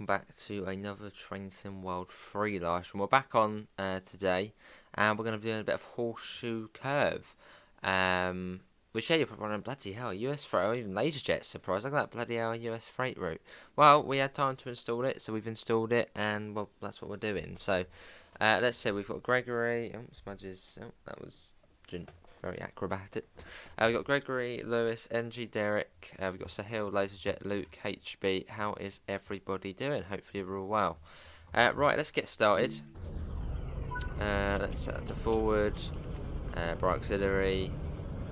welcome back to another Train Sim World 3 live stream. We're back on today, and we're going to be doing a bit of Horseshoe Curve. Which, yeah, you're probably wondering, bloody hell, US freight, or even LaserJet, surprise, look at that bloody hell US freight route. Well, we had time to install it, so we've installed it, and, well, that's what we're doing. So, let's see, we've got Gregory, Smudges, that was very acrobatic. We've got Gregory, Lewis, NG, Derek, we've got Sahil, LaserJet, Luke, HB. How is everybody doing? Hopefully you're all well. Right, let's get started. Let's set that to forward, bright auxiliary,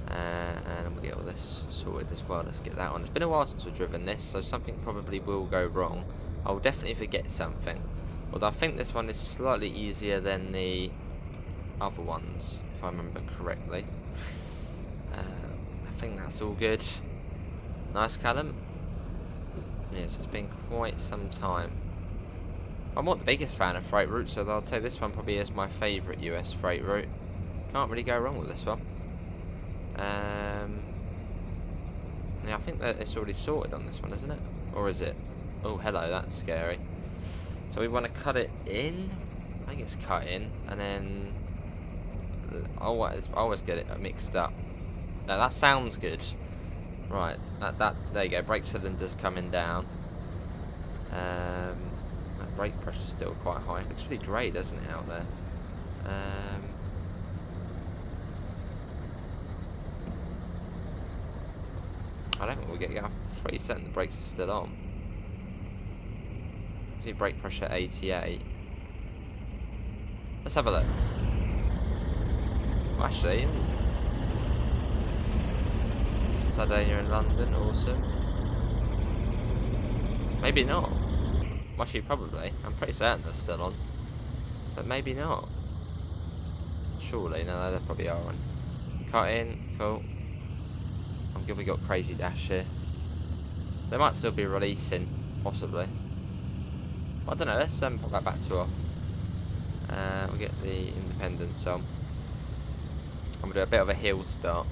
and we'll get all this sorted as well. Let's get that on. It's been a while since we've driven this, so something probably will go wrong. I'll definitely forget something. Although I think this one is slightly easier than the other ones, if I remember correctly. I think that's all good. Nice, Callum. Yes, it's been quite some time. I'm not the biggest fan of freight routes, so I'd say this one probably is my favourite US freight route. Can't really go wrong with this one. Yeah, I think that it's already sorted on this one, isn't it? Or is it? Oh, hello, that's scary. So we want to cut it in. I think it's cut in, and then I always get it mixed up. Now that sounds good. Right, there you go. Brake cylinder's coming down. That brake pressure's still quite high. It looks really grey, doesn't it, out there? I don't think we'll get going. I'm pretty certain the brakes are still on. See brake pressure 88. Let's have a look. Well, actually, Sardinia in London, awesome. Maybe not. Well, actually, probably. I'm pretty certain they're still on. But maybe not. Surely, no, they probably are on. Cut in, cool. I'm good we got Crazy Dash here. They might still be releasing, possibly. Well, I don't know, let's pop that back to off. We'll get the Independence on. I'm going to do a bit of a hill start.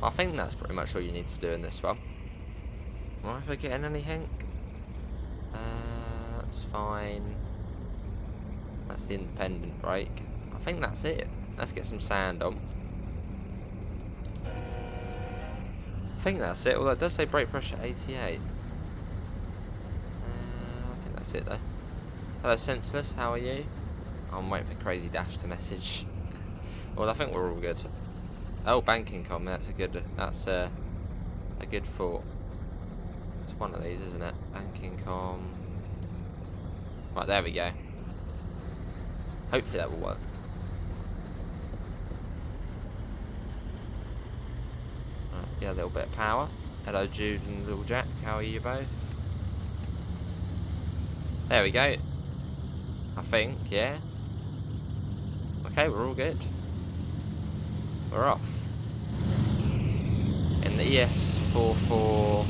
I think that's pretty much all you need to do in this one. Am I forgetting anything? That's fine. That's the independent brake. I think that's it. Let's get some sand on. I think that's it, although it does say brake pressure 88. I think that's it though. Hello Senseless, how are you? I'm waiting for Crazy Dash to message. Well, I think we're all good. Oh, banking com, that's a good thought. It's one of these, isn't it? Banking com. Right, there we go. Hopefully that will work. Right, yeah, a little bit of power. Hello Jude and Little Jack, how are you both? There we go. I think, yeah. Okay, we're all good. We're off. In the ES44.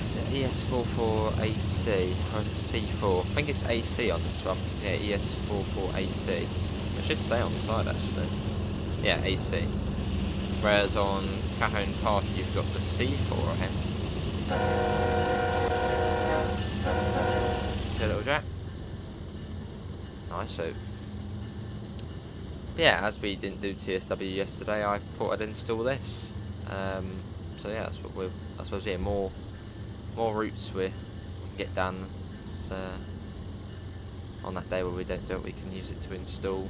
Is it ES44AC? Or is it C4? I think it's AC on this one. Yeah, ES44AC. I should say on the side actually. Yeah, AC. Whereas on Cajon Party you've got the C4 on him. See Little Jack? Nice, so yeah, as we didn't do TSW yesterday, I thought I'd install this. So yeah, that's what we're. I suppose yeah, more routes we can get done. On that day where we don't do it, we can use it to install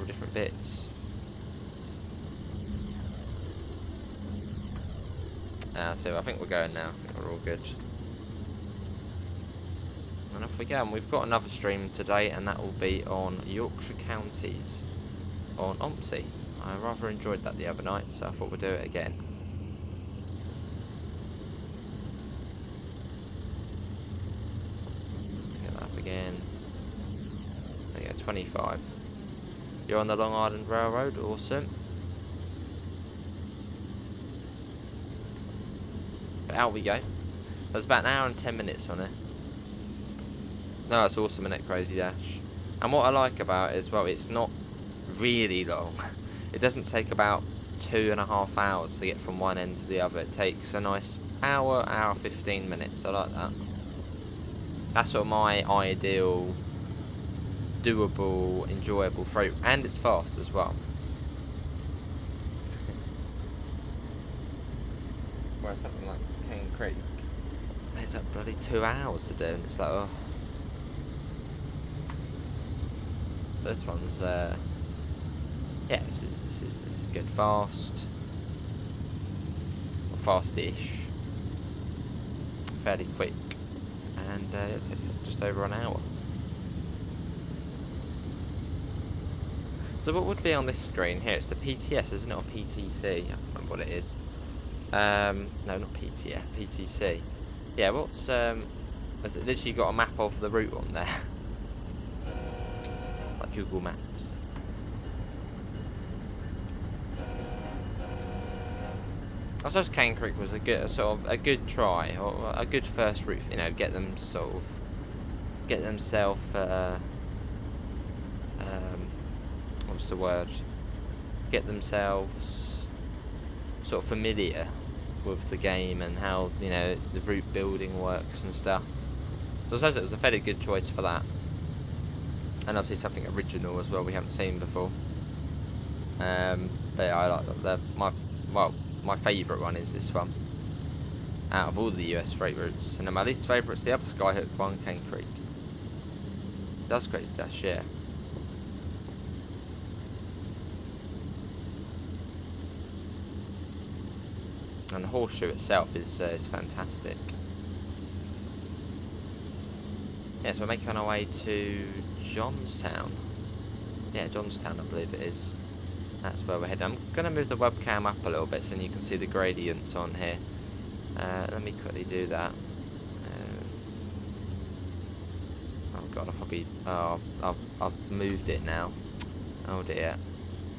different bits. So I think we're going now. I think we're all good. And off we go, and we've got another stream today, and that will be on Yorkshire counties on OMSI. I rather enjoyed that the other night, so I thought we'd do it again. Get that up again. There you go, 25. You're on the Long Island Railroad, awesome. But out we go. There's about an hour and 10 minutes on it. No, it's awesome, isn't it, Crazy Dash? And what I like about it is, well, it's not really long. It doesn't take about 2.5 hours to get from one end to the other. It takes a nice hour 15 minutes. I like that. That's sort of my ideal, doable, enjoyable freight, and it's fast as well. Whereas something like King Creek, it's like bloody 2 hours to do, and it's like, oh. But this one's, yeah, this is good, fast, or fast-ish, fairly quick, and it takes just over an hour. So what would be on this screen here? It's the PTS, isn't it, or PTC? I can't remember what it is. No, not PTF, PTC. Yeah, what's has it literally got a map of the route on there? Like Google Maps. I suppose Cane Creek was a good try, or a good first route, you know, get themselves what's the word? Get themselves sort of familiar with the game and how, you know, the route building works and stuff. So I suppose it was a fairly good choice for that. And obviously something original as well we haven't seen before. But yeah, I like that. My favourite one is this one. Out of all the US freight routes. And then my least favourite is the other Skyhook one, Cane Creek. It does crazy dash, yeah. And the Horseshoe itself is fantastic. Yeah, so we're making our way to Johnstown. Yeah, Johnstown, I believe it is. That's where we're heading. I'm going to move the webcam up a little bit so you can see the gradients on here. Let me quickly do that. Oh god, I've probably... Oh, I've moved it now. Oh dear.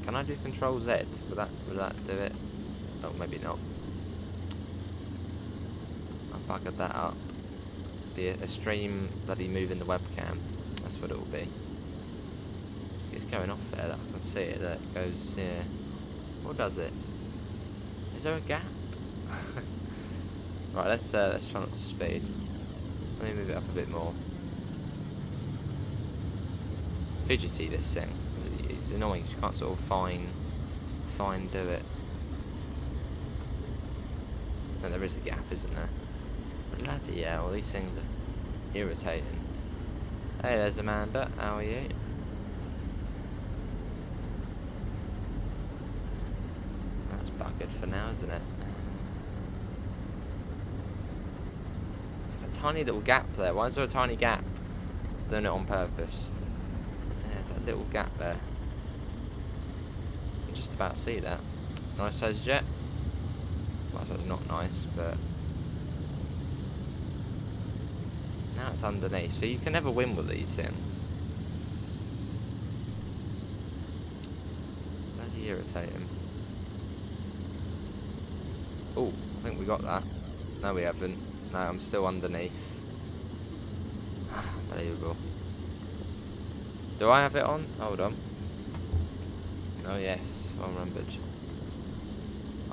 Can I do Control Z? Will that do it? Oh, maybe not. I buggered that up. Be a stream bloody moving the webcam. That's what it will be. It's going off there. That I can see it. That it goes. Yeah. What does it? Is there a gap? Right. Let's try not to speed. Let me move it up a bit more. Fidgety this thing. It's annoying. You can't sort of fine do it. No, there is a gap, isn't there? Bloody hell, these things are irritating. Hey, there's Amanda. How are you? That's buggered for now, isn't it? There's a tiny little gap there. Why is there a tiny gap? I've done it on purpose. Yeah, there's a little gap there. You can just about see that. Nice size jet. Well, it's not nice, but now it's underneath, so you can never win with these things. Bloody irritating. Oh, I think we got that. No, we haven't. No, I'm still underneath. Unbelievable. Do I have it on? Hold on. Oh yes, well remembered.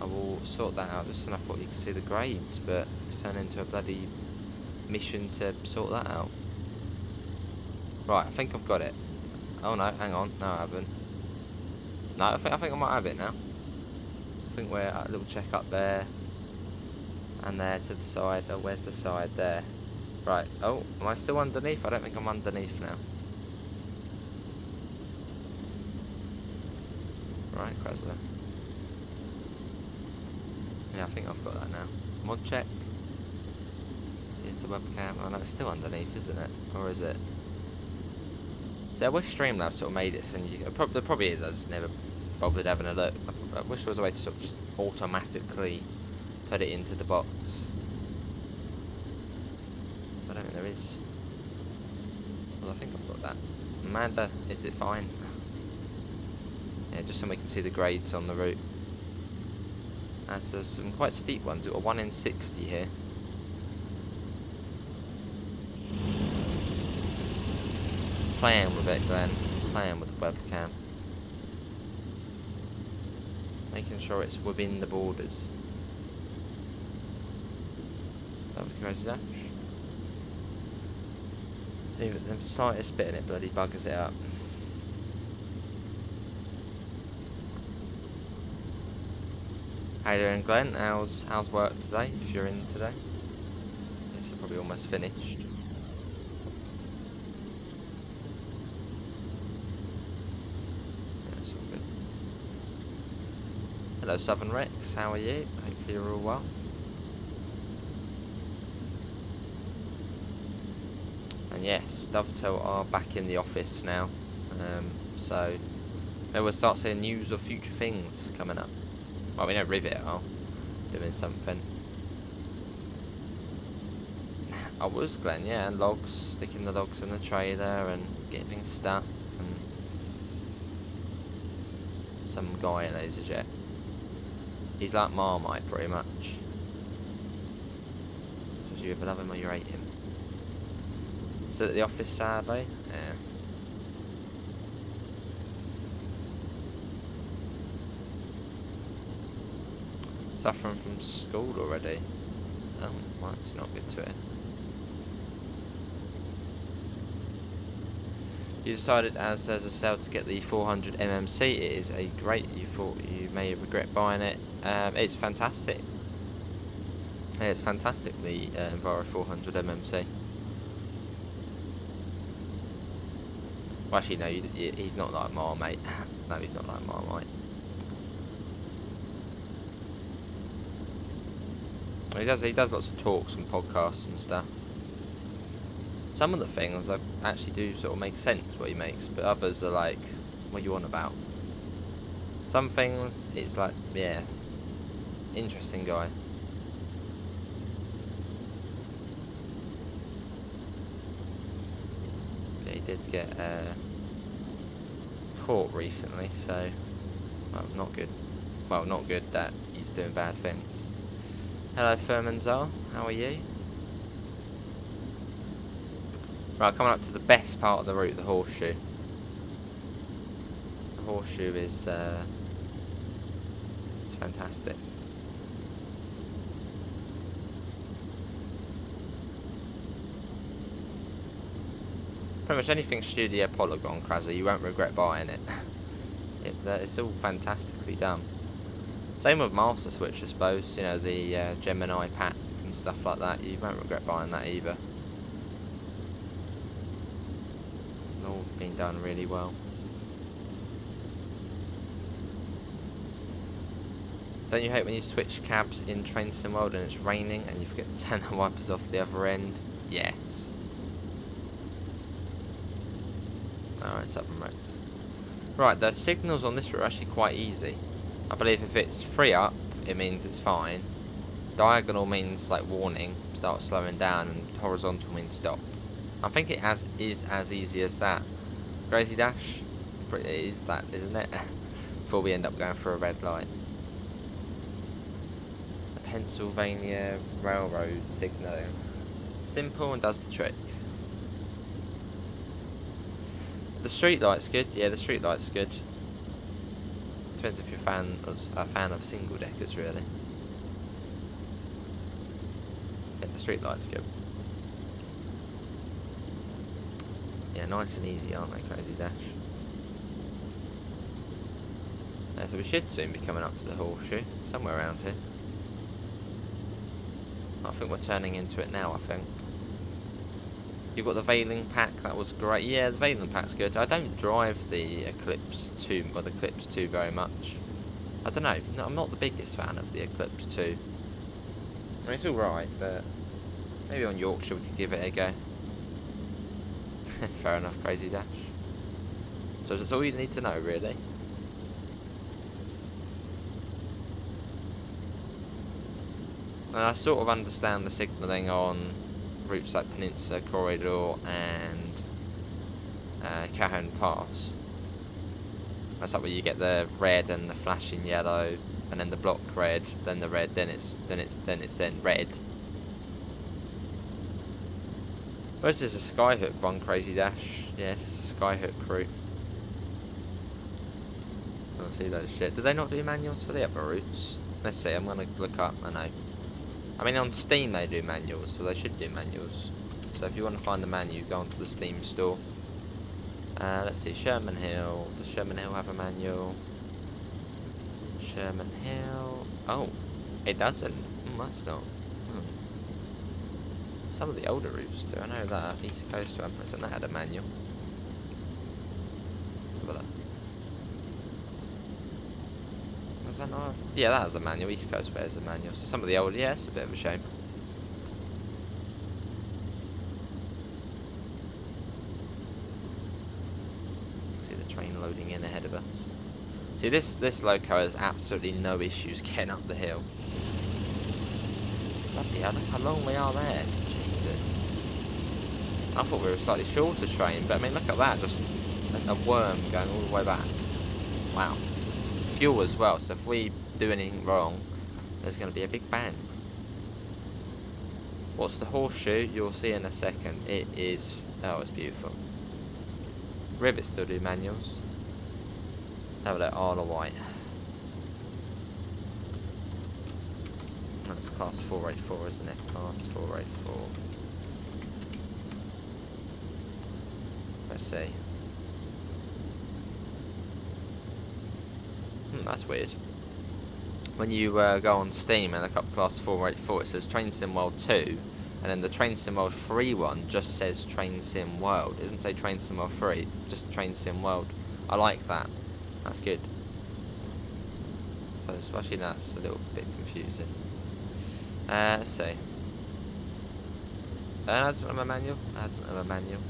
I will sort that out just enough what you can see the grades, but it's turned into a bloody mission to sort that out. Right, I think I've got it. Oh no, hang on, no I haven't. No, I think I might have it now. I think we're at a little check up there. And there to the side. Oh, where's the side? There. Right, oh, am I still underneath? I don't think I'm underneath now. Right, Chrysler. Yeah, I think I've got that now. Mod check. Here's the webcam. Oh no, it's still underneath, isn't it? Or is it? So I wish Streamlabs sort of made it, and there probably is. I just never bothered having a look. I wish there was a way to sort of just automatically put it into the box. I don't think there is. Well, I think I've got that. Amanda, is it fine? Yeah, just so we can see the grades on the route. So some quite steep ones. We've got a 1 in 60 here. Playing with it, Glenn. Playing with the webcam. Making sure it's within the borders. That was Crazy Dash. Even the slightest bit in it bloody buggers it up. How you doing, Glenn? How's work today, if you're in today? Guess you're probably almost finished. Yeah, it's all good. Hello, Southern Rex, how are you? Hopefully you're all well. And yes, Dovetail are back in the office now. So maybe we'll start seeing news of future things coming up. Well, we know Rivet are doing something. I was, Glenn, yeah, and logs, sticking the logs in the trailer and getting things stuck. And some guy in LaserJet. He's like Marmite, pretty much. So you either love him or you hate him. Still at the office, sadly. Yeah. Suffering from school already. Oh, well, that's not good to it. You decided, as there's a sale, to get the 400 MMC. It is a great. You thought you may regret buying it. It's fantastic. It's fantastic. The Enviro 400 MMC. Well, actually, no. He's not like Marmite. No, he's not like Marmite. He does lots of talks and podcasts and stuff. Some of the things actually do sort of make sense what he makes, but others are like, what you on about? Some things, it's like, yeah, interesting guy. Yeah, he did get caught recently, so, well, not good. Well, not good that he's doing bad things. Hello, Firmanzar. How are you? Right, coming up to the best part of the route, the Horseshoe. The Horseshoe is it's fantastic. Pretty much anything Studio Polygon, Krazza, you won't regret buying it. It's all fantastically done. Same with Master Switch, I suppose. You know, the Gemini pack and stuff like that. You won't regret buying that either. All been done really well. Don't you hate when you switch cabs in Train Sim World and it's raining and you forget to turn the wipers off the other end? Yes. Alright, it's up and Rex. Right, the signals on this route are actually quite easy. I believe if it's free up, it means it's fine. Diagonal means like warning, start slowing down, and horizontal means stop. I think it is as easy as that. Crazy Dash, it is that, isn't it? Before we end up going for a red light. The Pennsylvania Railroad signalling. Simple and does the trick. The street light's good. Yeah, the street light's good. Depends if you're a fan of single deckers, really. Yeah, the street light's good. Yeah, nice and easy, aren't they, Crazy Dash? So we should soon be coming up to the Horseshoe, somewhere around here. I think we're turning into it now, I think. You've got the Veiling pack, that was great. Yeah, the Veiling pack's good. I don't drive the Eclipse 2, or the Eclipse 2 very much. I don't know, no, I'm not the biggest fan of the Eclipse 2. I mean, it's alright, but maybe on Yorkshire we could give it a go. Fair enough, Crazy Dash. So that's all you need to know, really. And I sort of understand the signalling on routes like Peninsula Corridor and Cajon Pass. That's like where you get the red and the flashing yellow, and then the block red, then the red, then it's red. Where's this a Skyhook one, Crazy Dash? Yes, it's a Skyhook route. I see those shit. Do they not do manuals for the other routes? Let's see, I'm gonna look up, I know. I mean, on Steam they do manuals, so they should do manuals. So if you want to find the manual, go onto the Steam store. Let's see, Sherman Hill. Does Sherman Hill have a manual? Sherman Hill. Oh, it doesn't. That's not. Some of the older routes do. I know that East Coast one that had a manual. Let's have a look. Was that not? Yeah, that has a manual. East Coast Way has a manual. So some of the older, yeah, it's a bit of a shame. See the train loading in ahead of us. See, this loco has absolutely no issues getting up the hill. Bloody hell, look how long we are there. Jesus. I thought we were a slightly shorter train, but I mean, look at that. Just a worm going all the way back. Wow. Fuel as well, so if we do anything wrong, there's going to be a big bang. What's the Horseshoe? You'll see in a second. It is... oh, it's beautiful. Rivets still do manuals. Let's have a look. Isle of Wight. That's class 484, isn't it? Class 484. Let's see. That's weird. When you go on Steam and look up class 484, it says Train Sim World 2, and then the Train Sim World 3 one just says Train Sim World. It doesn't say Train Sim World 3, just Train Sim World. I like that. That's good. So especially that's a little bit confusing. Let's see. That doesn't have a manual. That doesn't have a manual.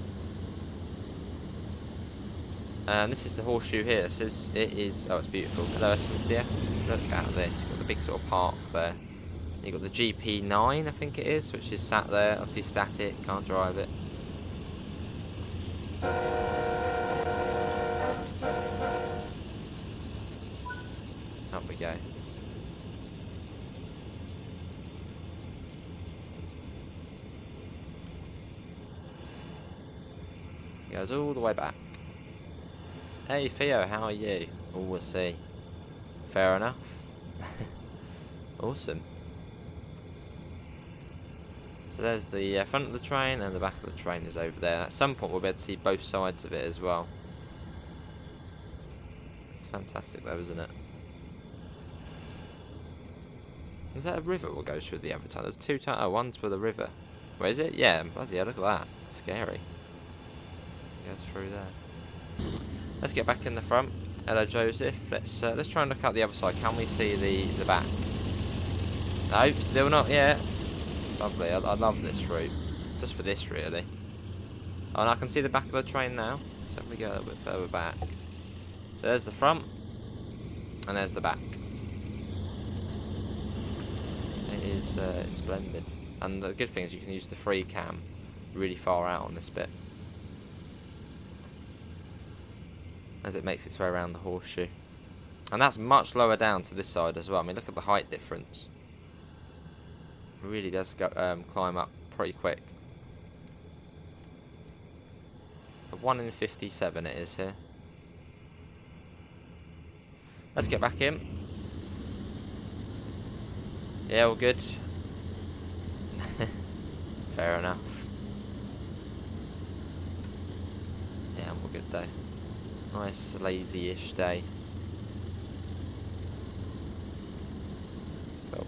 And this is the Horseshoe here. It says it is. Oh, it's beautiful. Hello, Sincere. Look at this. You've got the big sort of park there. You've got the GP9, I think it is, which is sat there. Obviously static. Can't drive it. Up we go. It goes all the way back. Hey Theo, how are you? Oh, we'll see. Fair enough. Awesome. So there's the front of the train, and the back of the train is over there. At some point we'll be able to see both sides of it as well. It's fantastic though, isn't it? Is that a river that goes through the other time? There's two times. Oh, one's with a river. Where is it? Yeah, bloody hell, look at that. It's scary. It goes through there. Let's get back in the front. Hello, Joseph. Let's try and look out the other side. Can we see the back? Nope, still not yet. It's lovely. I love this route. Just for this, really. Oh, and I can see the back of the train now. So if we go a little bit further back. So there's the front. And there's the back. It is it's splendid. And the good thing is you can use the free cam really far out on this bit, as it makes its way around the Horseshoe. And that's much lower down to this side as well. I mean, look at the height difference. It really does go climb up pretty quick. A 1 in 57 it is here. Let's get back in. Yeah, all good. Fair enough. Yeah, I'm all good though. Nice lazy-ish day. Cool.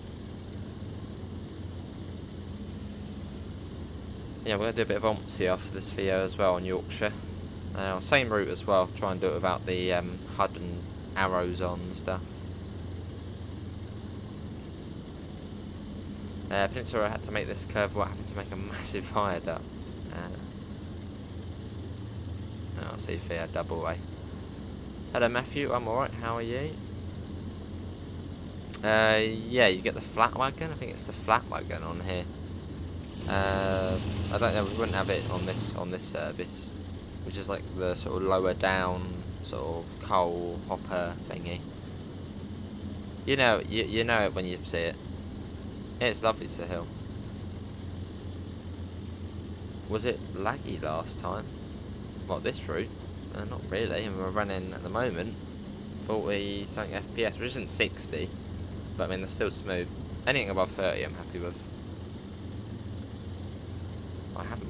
Yeah, we're going to do a bit of ompsy after this video as well on Yorkshire. Same route as well, try and do it without the HUD and arrows on and stuff. Peninsula had to make this curve, what happened to make a massive viaduct. I'll see if they had double way. Hello Matthew, I'm alright, how are you? Yeah, you get the flat wagon, I think it's the flat wagon on here. I don't know, we wouldn't have it on this service, which is like the sort of lower down sort of coal hopper thingy. You know it when you see it. Yeah, it's lovely to hill. Was it laggy last time? What, this route? Not really, and we're running at the moment 40-something FPS, which isn't 60, but I mean, they're still smooth. Anything above 30 I'm happy with.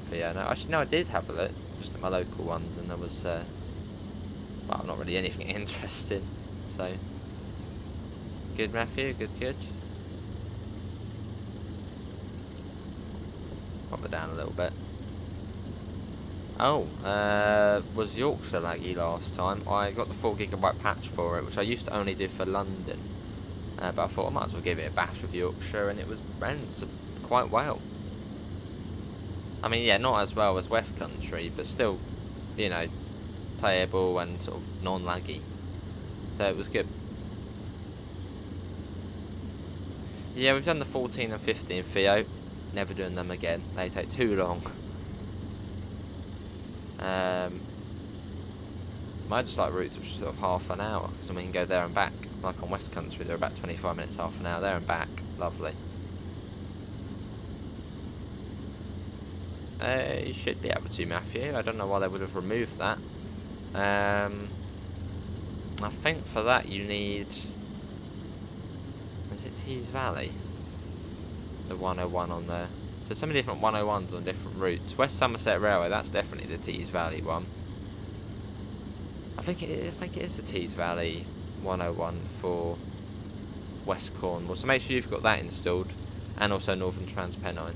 Theo. No, actually, no, I did have a look, just at my local ones, and there was, well, not really anything interesting. So, good, Matthew, good. Pop it down a little bit. Oh, was Yorkshire laggy last time? I got the 4 GB patch for it, which I used to only do for London. But I thought I might as well give it a bash with Yorkshire, and it ran quite well. I mean, yeah, not as well as West Country, but still, you know, playable and sort of non-laggy. So it was good. Yeah, we've done the 14 and 15 Theo. Never doing them again. They take too long. I just like routes which are sort of half an hour, because we can go there and back. Like on West Country, they're about 25 minutes, half an hour there and back. Lovely. You should be able to, Matthew. I don't know why they would have removed that. I think for that you need... Is it Tees Valley? The 101 on there. There's so many different 101s on different routes. West Somerset Railway, that's definitely the Tees Valley one. I think it is the Tees Valley 101 for West Cornwall. So make sure you've got that installed, and also Northern Transpennine.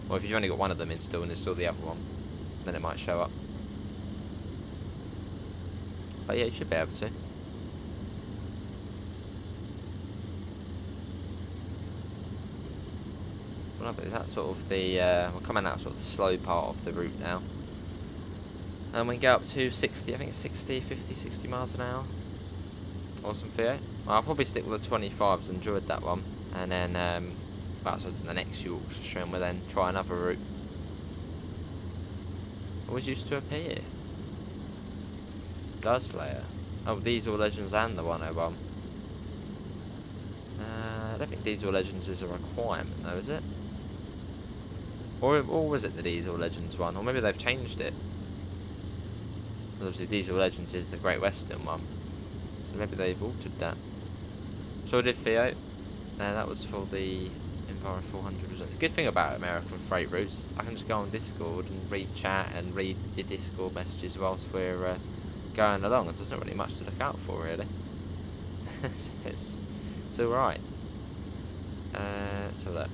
Or if you've only got one of them installed, and install the other one, then it might show up. But yeah, you should be able to. Lovely. That's sort of the we're coming out sort of the slow part of the route now. And we can go up to 60, I think it's 60, 50, 60 miles an hour. Awesome, Theo. Well, I'll probably stick with the 25s, enjoyed that one. And then, well, I suppose in the next Yorkshire stream, we'll then try another route. Always used to appear. Guzlayer. Oh, Diesel Legends and the 101. I don't think Diesel Legends is a requirement though, is it? Or was it the Diesel Legends one? Or maybe they've changed it. Obviously Diesel Legends is the Great Western one. So maybe they've altered that. Sure did, Theo. That was for the Enviro 400. The good thing about American freight routes, I can just go on Discord and read chat and read the Discord messages whilst we're going along. There's not really much to look out for, really. it's alright. So that.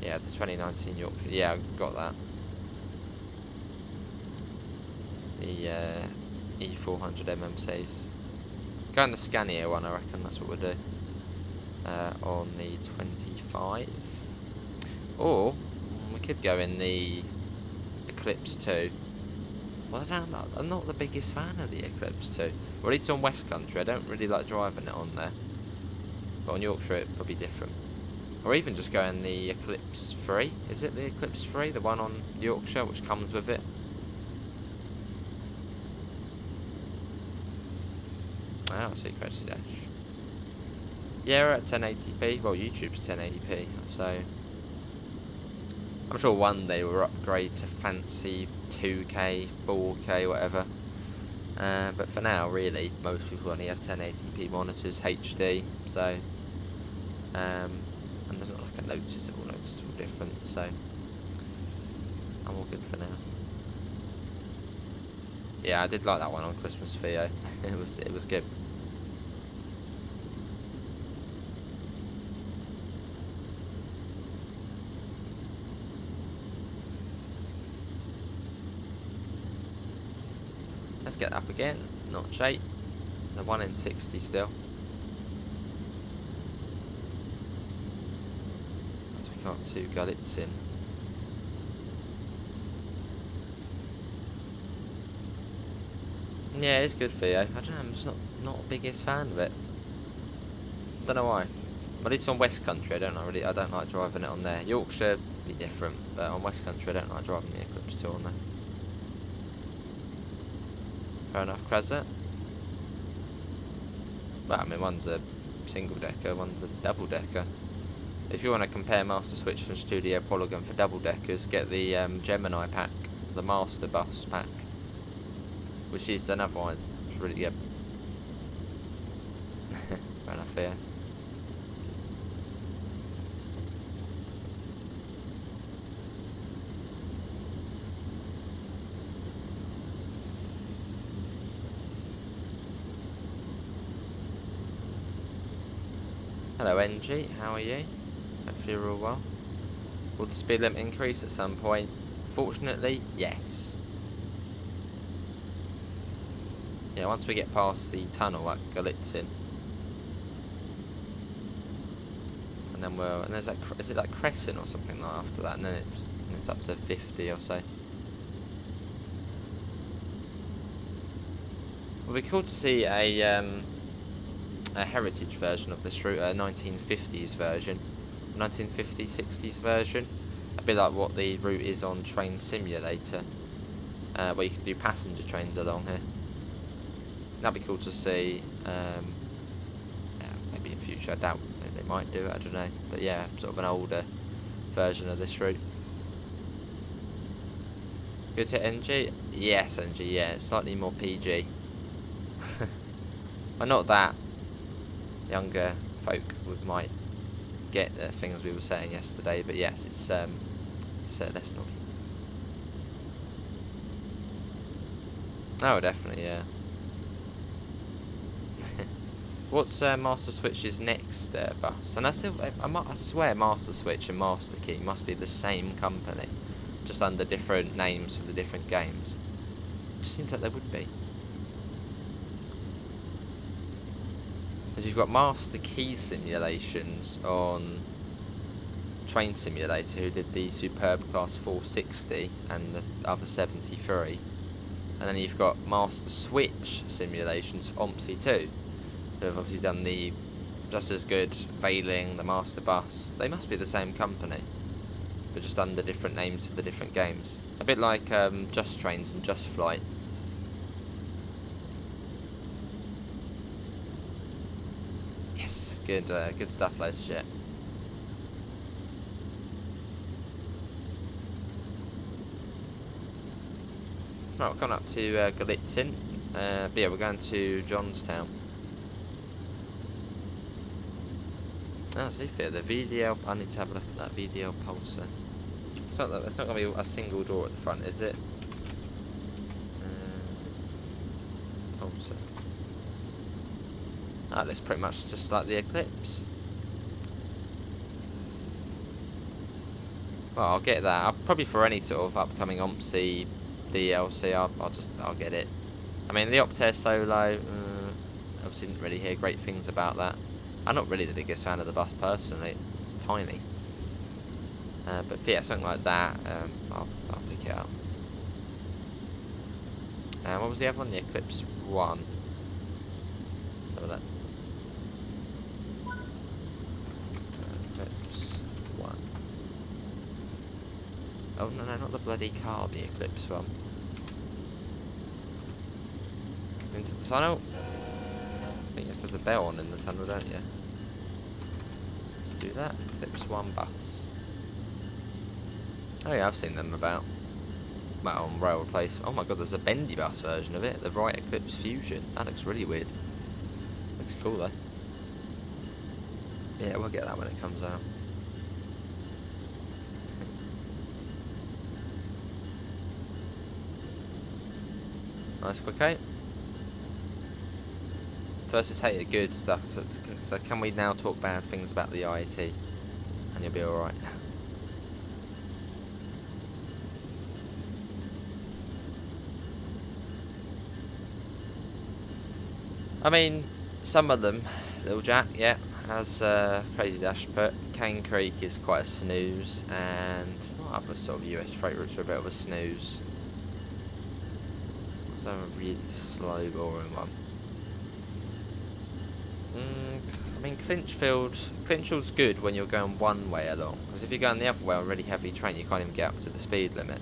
Yeah, the 2019 Yorkshire. Yeah, I got that. The E400 MMCs. Go on the Scania one, I reckon that's what we'll do. On the 25. Or we could go in the Eclipse 2. Well, I'm not the biggest fan of the Eclipse 2. Well, it's on West Country. I don't really like driving it on there. But on Yorkshire, it'd probably be different. Or even just go in the Eclipse 3. Is it the Eclipse 3? The one on Yorkshire, which comes with it? Oh, I see, Crazy Dash. Yeah, we're at 1080p. Well, YouTube's 1080p, so I'm sure one day we'll upgrade to fancy 2K, 4K, whatever. But for now, really, most people only have 1080p monitors, HD. So, and there's not like a noticeable difference. So, I'm all good for now. Yeah, I did like that one on Christmas, Theo. it was good. Let's get up again. Not shape. The 1 in 60 still. As we got 2 gullets in. Yeah, it's good for you. I don't know, I'm just not the biggest fan of it. Don't know why. But it's on West Country, I don't like driving it on there. Yorkshire be different, but on West Country I don't like driving the Eclipse 2 on there. Fair enough, Krezza. Well, I mean, one's a single decker, one's a double decker. If you want to compare Master Switch from Studio Polygon for double deckers, get the Gemini pack, the Master Bus pack, which is another one. It's really good. Fair enough, yeah. Hello NG, how are you? Hopefully you're all well. Will the speed limit increase at some point? Fortunately, yes. Yeah, once we get past the tunnel at Galitzin. And then and there's that, is it like Crescent or something like after that? And then it's up to 50 or so. It would be cool to see a heritage version of this route, a 1950s version, 1950s, 60s version. A bit like what the route is on Train Simulator, where you can do passenger trains along here. That'd be cool to see. Maybe in future, I doubt they might do it, I don't know. But yeah, sort of an older version of this route. Good to NG? Yes, NG, yeah, it's slightly more PG. Well, not that younger folk might get the things we were saying yesterday, but yes, it's less naughty. Oh, definitely, yeah. What's Master Switch's next bus? And I swear Master Switch and Master Key must be the same company, just under different names for the different games. It just seems like they would be. Because you've got Master Key simulations on Train Simulator, who did the superb Class 460 and the other 73. And then you've got Master Switch simulations for OMSI 2, who have obviously done the just as good Veiling, the Master Bus. They must be the same company, but just under different names for the different games. A bit like Just Trains and Just Flight. Yes, good stuff, ladies and gents. Right, we're coming up to Galitzin. But yeah, we're going to Johnstown. Oh, see here, the VDL. I need to have a look at that VDL pulsar. It's not going to be a single door at the front, is it? Pulsar. Oh, it looks pretty much just like the Eclipse. Well, I'll get that. I'll probably for any sort of upcoming OMSI DLC, I'll get it. I mean, the Optare Solo, obviously didn't really hear great things about that. I'm not really the biggest fan of the bus personally. It's tiny. But yeah, something like that, I'll pick it up. What was the other one? The Eclipse 1. So that. Eclipse 1. Oh no, not the bloody car. The Eclipse one. Into the tunnel. I think you have to have the bell on in the tunnel, don't you? Let's do that. Eclipse 1 bus. Oh yeah, I've seen them about. Well, on rail place. Oh my god, there's a bendy bus version of it. The Right Eclipse Fusion. That looks really weird. Looks cool though. Yeah, we'll get that when it comes out. Nice quick 8. First is hated good stuff, so can we now talk bad things about the IAT? And you'll be alright. I mean, some of them, Little Jack, yeah, as Crazy Dash put, Cane Creek is quite a snooze, and other sort of US freight routes are a bit of a snooze. So a really slow, boring one. I mean, Clinchfield's good when you're going one way along, because if you're going the other way on a really heavy train, you can't even get up to the speed limit.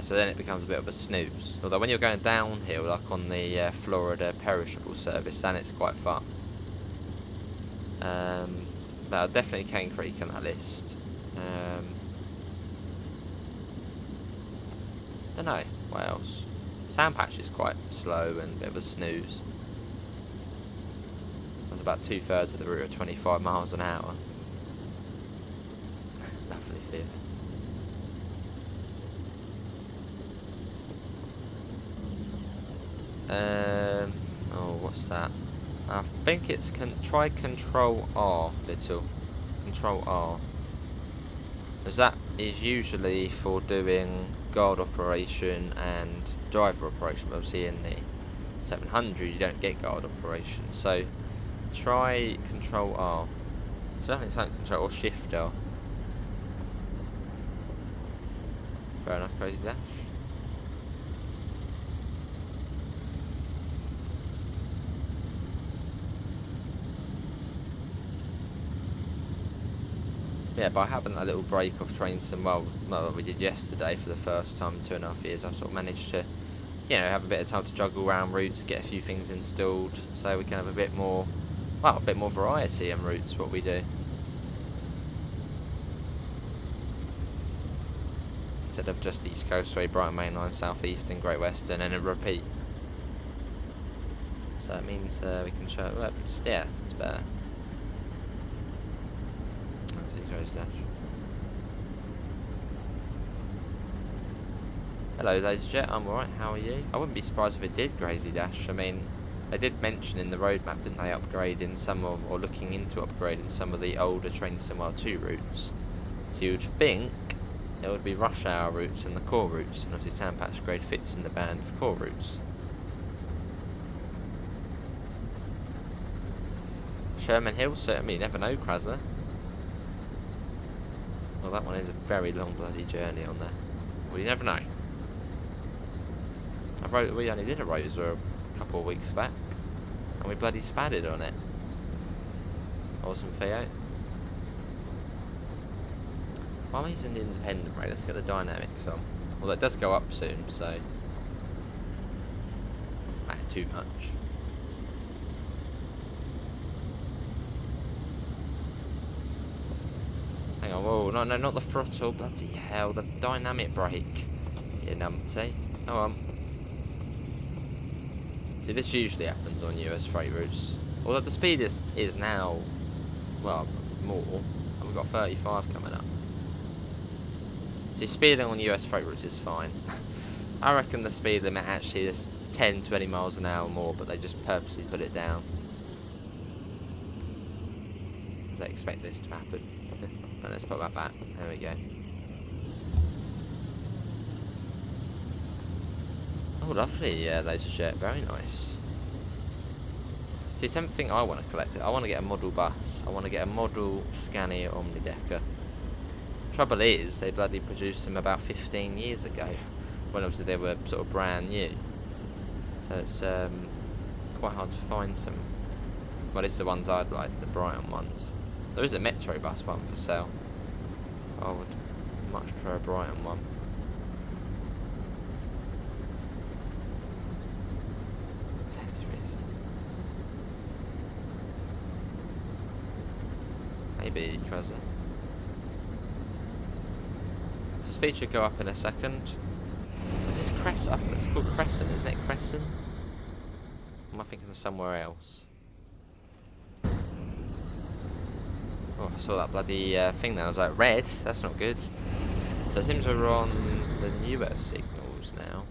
So then it becomes a bit of a snooze. Although when you're going downhill, like on the Florida Perishable service, then it's quite fun. But definitely Cane Creek on that list. Don't know, what else? Sandpatch is quite slow and a bit of a snooze. That's about 2/3 of the route at 25 miles an hour. Lovely feel. Oh, what's that? I think it's try Control R, little. Control R. As that is usually for doing guard operation and driver operation, but obviously in the 700 you don't get guard operation. So try Control R. So I think it's like Control or Shift R. Fair enough, Crazy Dash. Yeah, by having that little break off train sim, well, like we did yesterday for the first time in 2.5 years, I sort of managed to, you know, have a bit of time to juggle around routes, get a few things installed, so we can have a bit more, well, a bit more variety in routes, what we do. Instead of just East Coastway, Brighton Main Line, South Eastern, Great Western, and a repeat. So it means we can show it up. Yeah, it's better. Let's see, Crazy Dash. Hello, Laser Jet. I'm alright. How are you? I wouldn't be surprised if it did, Crazy Dash. I mean, they did mention in the roadmap, didn't they, upgrading some of, or looking into upgrading some of the older Train Sim World 2 routes. So you would think it would be rush hour routes and the core routes, and obviously Sandpatch Grade fits in the band of core routes. Sherman Hill, certainly, you never know, Krasner. Well, that one is a very long bloody journey on there. Well, you never know. We only did a Rosa a couple of weeks back, and we bloody spadded on it. Awesome Fiat. While I'm using the independent brake, let's get the dynamics on. Well, it does go up soon, so it doesn't matter too much. Hang on, whoa, no, not the throttle, bloody hell, the dynamic brake. You numpty. Oh, see, this usually happens on US freight routes. Although the speed is now, well, more, and we've got 35 coming up. See, speeding on US freight routes is fine. I reckon the speed limit actually is 10-20 miles an hour more, but they just purposely put it down. Because they expect this to happen. Right, let's put that back. There we go. Oh, lovely, laser jet. Very nice. See, something I want to collect. I want to get a model bus. I want to get a model Scania Omnidecker. Trouble is, they bloody produced them about 15 years ago, when obviously they were sort of brand new. So it's quite hard to find some. Well, it's the ones I'd like, the Brighton ones. There is a Metro bus one for sale. I would much prefer a Brighton one. Safety reasons. Maybe Krasner. So speed should go up in a second. Is this Crescent? It's called Crescent, isn't it? Crescent? Am I thinking of somewhere else? Oh, I saw that bloody thing there. I was like, red? That's not good. So it seems we're on the newer signals now.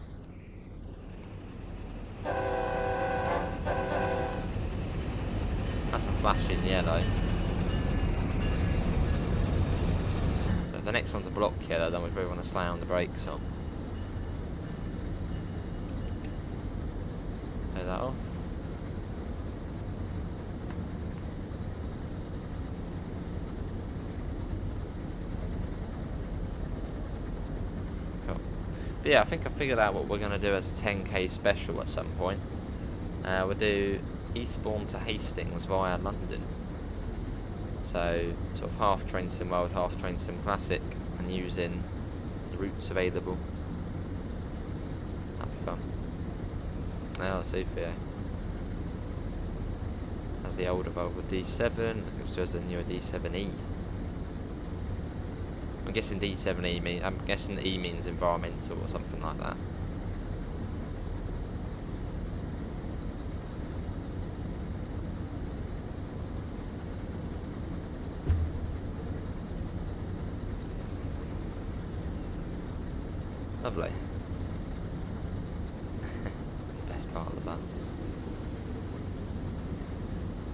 That's a flashing yellow. So if the next one's a block yellow, then we probably want to slam the brakes on. Turn that off. But yeah, I think I figured out what we're going to do as a 10k special at some point. We'll do Eastbourne to Hastings via London. So, sort of half Train Sim World, half Train Sim Classic, and using the routes available. That'd be fun. Now let's see for you. That's the older Volvo D7, looking as the newer D7E. I'm guessing D7E means, I'm guessing the E means environmental or something like that. Lovely. The best part of the bus.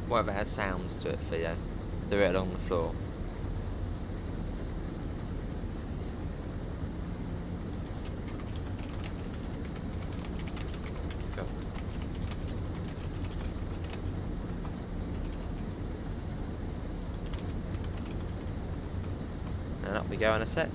Whatever has sounds to it, Theo. Do it along the floor. Go. And up we go in a sec.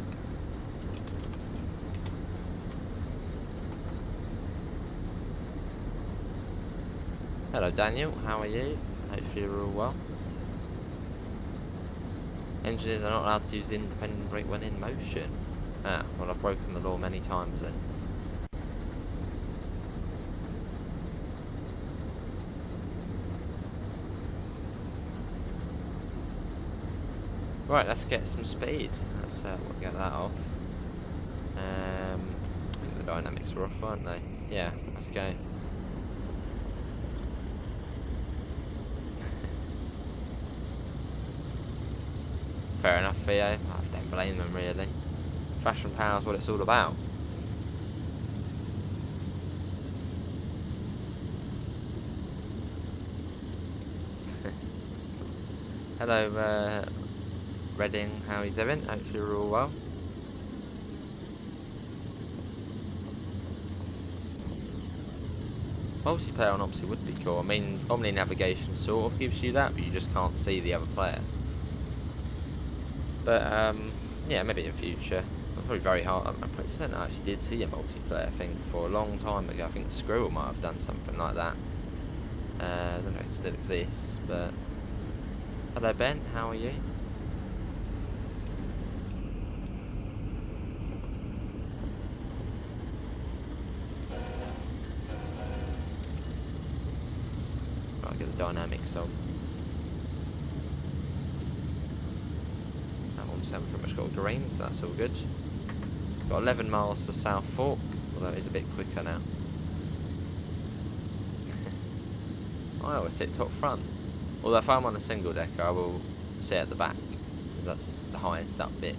Hello Daniel, how are you? Hopefully you're all well. Engineers are not allowed to use the independent brake when in motion. Ah, well I've broken the law many times then. Right, let's get some speed. Let's we'll get that off. I think the dynamics were off, aren't they? Yeah, let's go. Fair enough, Theo. I don't blame them really. Fashion power's what it's all about. Hello, Reading. How are you doing? Hopefully you're all well. Multiplayer on Opsy would be cool. I mean, Omni navigation sort of gives you that, but you just can't see the other player. But yeah, maybe in future. Probably very hard. I'm pretty certain I actually did see a multiplayer thing for a long time ago. I think Squirrel might have done something like that. I don't know if it still exists, but hello Ben, how are you? Right, get the dynamics on. Haven't pretty much got green, so that's all good. Got 11 miles to South Fork, although it is a bit quicker now. I always sit top front. Although if I'm on a single decker, I will sit at the back, because that's the highest up bit.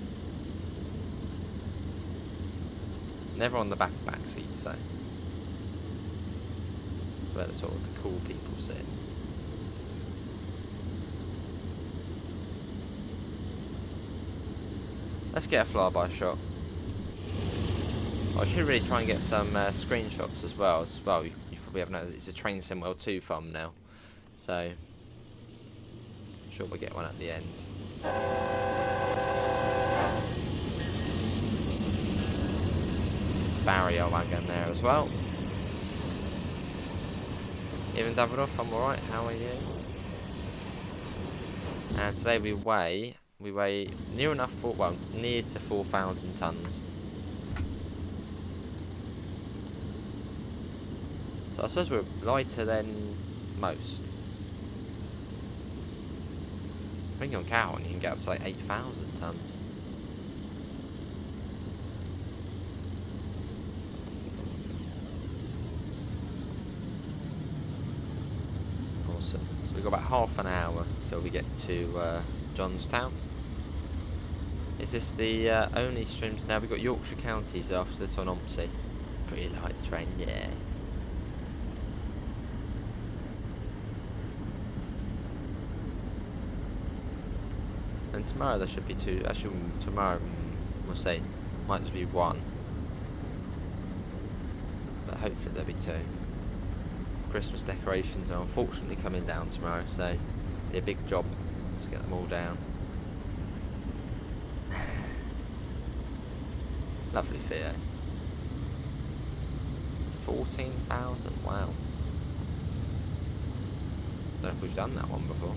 Never on the back seats though. That's where the sort of the cool people sit. Let's get a flyby shot. I should really try and get some screenshots as well. You probably have noticed it's a Train Sim World 2 thumbnail. So, I'm sure we'll get one at the end. Barrier wagon there as well. Even Davidoff, I'm alright, how are you? And today we weigh near enough near to 4,000 tons. So I suppose we're lighter than most. I think on Cowan you can get up to like 8,000 tons. Awesome. So we've got about half an hour till we get to Johnstown. Is this the only streams now? We've got Yorkshire counties after this on Opsy. Pretty light train, yeah. And tomorrow there should be two. Actually, tomorrow we'll say might just be one, but hopefully there'll be two. Christmas decorations are unfortunately coming down tomorrow, so it'll be a big job to get them all down. Lovely Theo. 14,000, wow. Don't know if we've done that one before.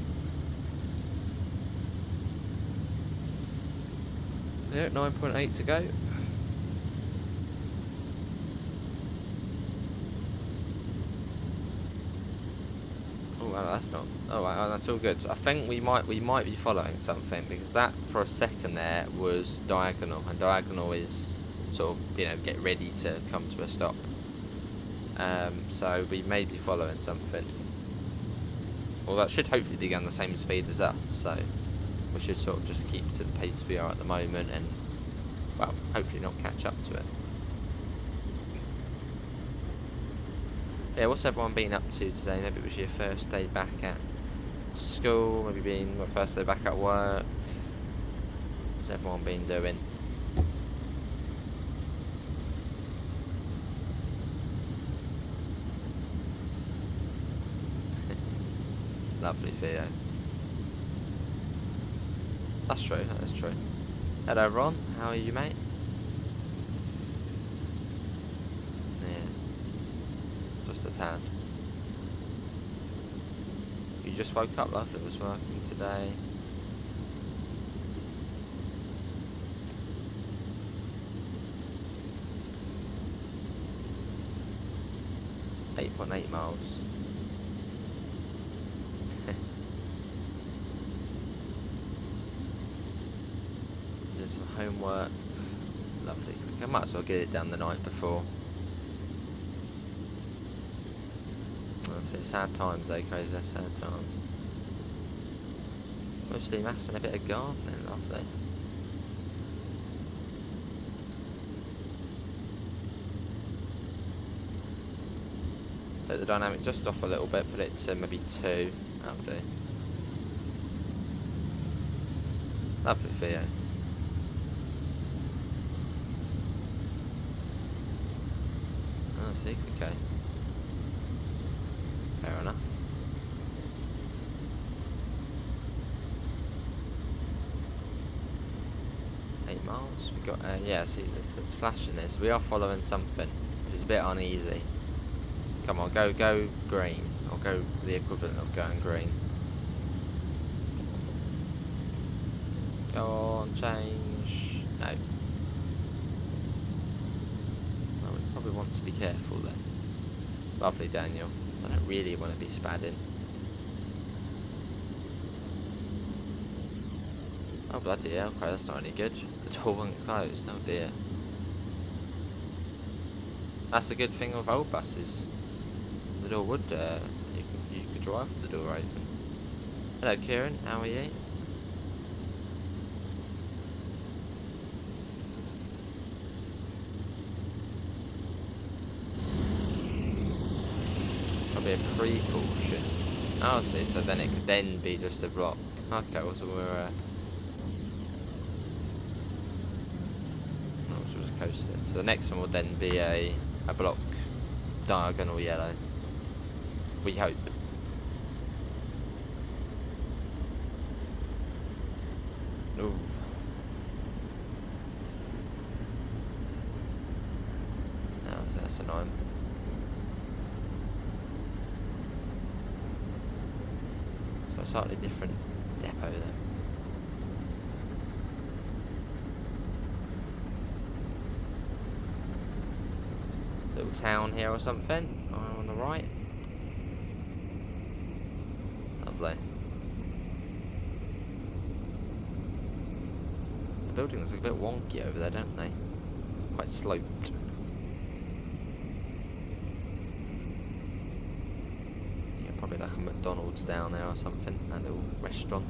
Yeah, 9.8 to go. Oh, well, that's not. Oh, well, that's all good. So I think we might be following something, because that for a second there was diagonal, and diagonal is sort of, you know, get ready to come to a stop. So we may be following something. Well, that should hopefully be going the same speed as us, so we should sort of just keep to the pace we are at the moment and, well, hopefully not catch up to it. Yeah, what's everyone been up to today? Maybe it was your first day back at School, maybe been my first day back at work. What's everyone been doing? Lovely Theo. That's true, that is true. Hello Ron, how are you mate? Yeah. Just a tad. You just woke up, lovely, was working today. .8 miles. Doing some homework. Lovely. I might as well get it done the night before. Let's see, sad times, eh, crazy, sad times. Mostly maths and a bit of gardening, lovely. Take the dynamic just off a little bit, put it to maybe 2. That'll do. Lovely Theo. Oh, see, okay. Fair enough. Miles. We got yeah. See, it's flashing this. We are following something, which is a bit uneasy. Come on, go green. Or go the equivalent of going green. Go on, change. No. Well, we probably want to be careful then. Lovely, Daniel. I don't really want to be spadding. Oh bloody hell, okay, that's not any good. The door won't close, oh dear. That's the good thing with old buses. The door would, you could drive with the door open. Hello Kieran, how are you? Probably a precaution. Oh, see, so then it could then be just a block. Okay, well, so we're coasting. So the next one will then be a block diagonal yellow. We hope. Ooh. Oh, that's annoying. So a slightly different depot there. Little town here or something. Oh, on the right. Lovely. The buildings look a bit wonky over there, don't they? Quite sloped. Yeah, probably like a McDonald's down there or something. A little restaurant.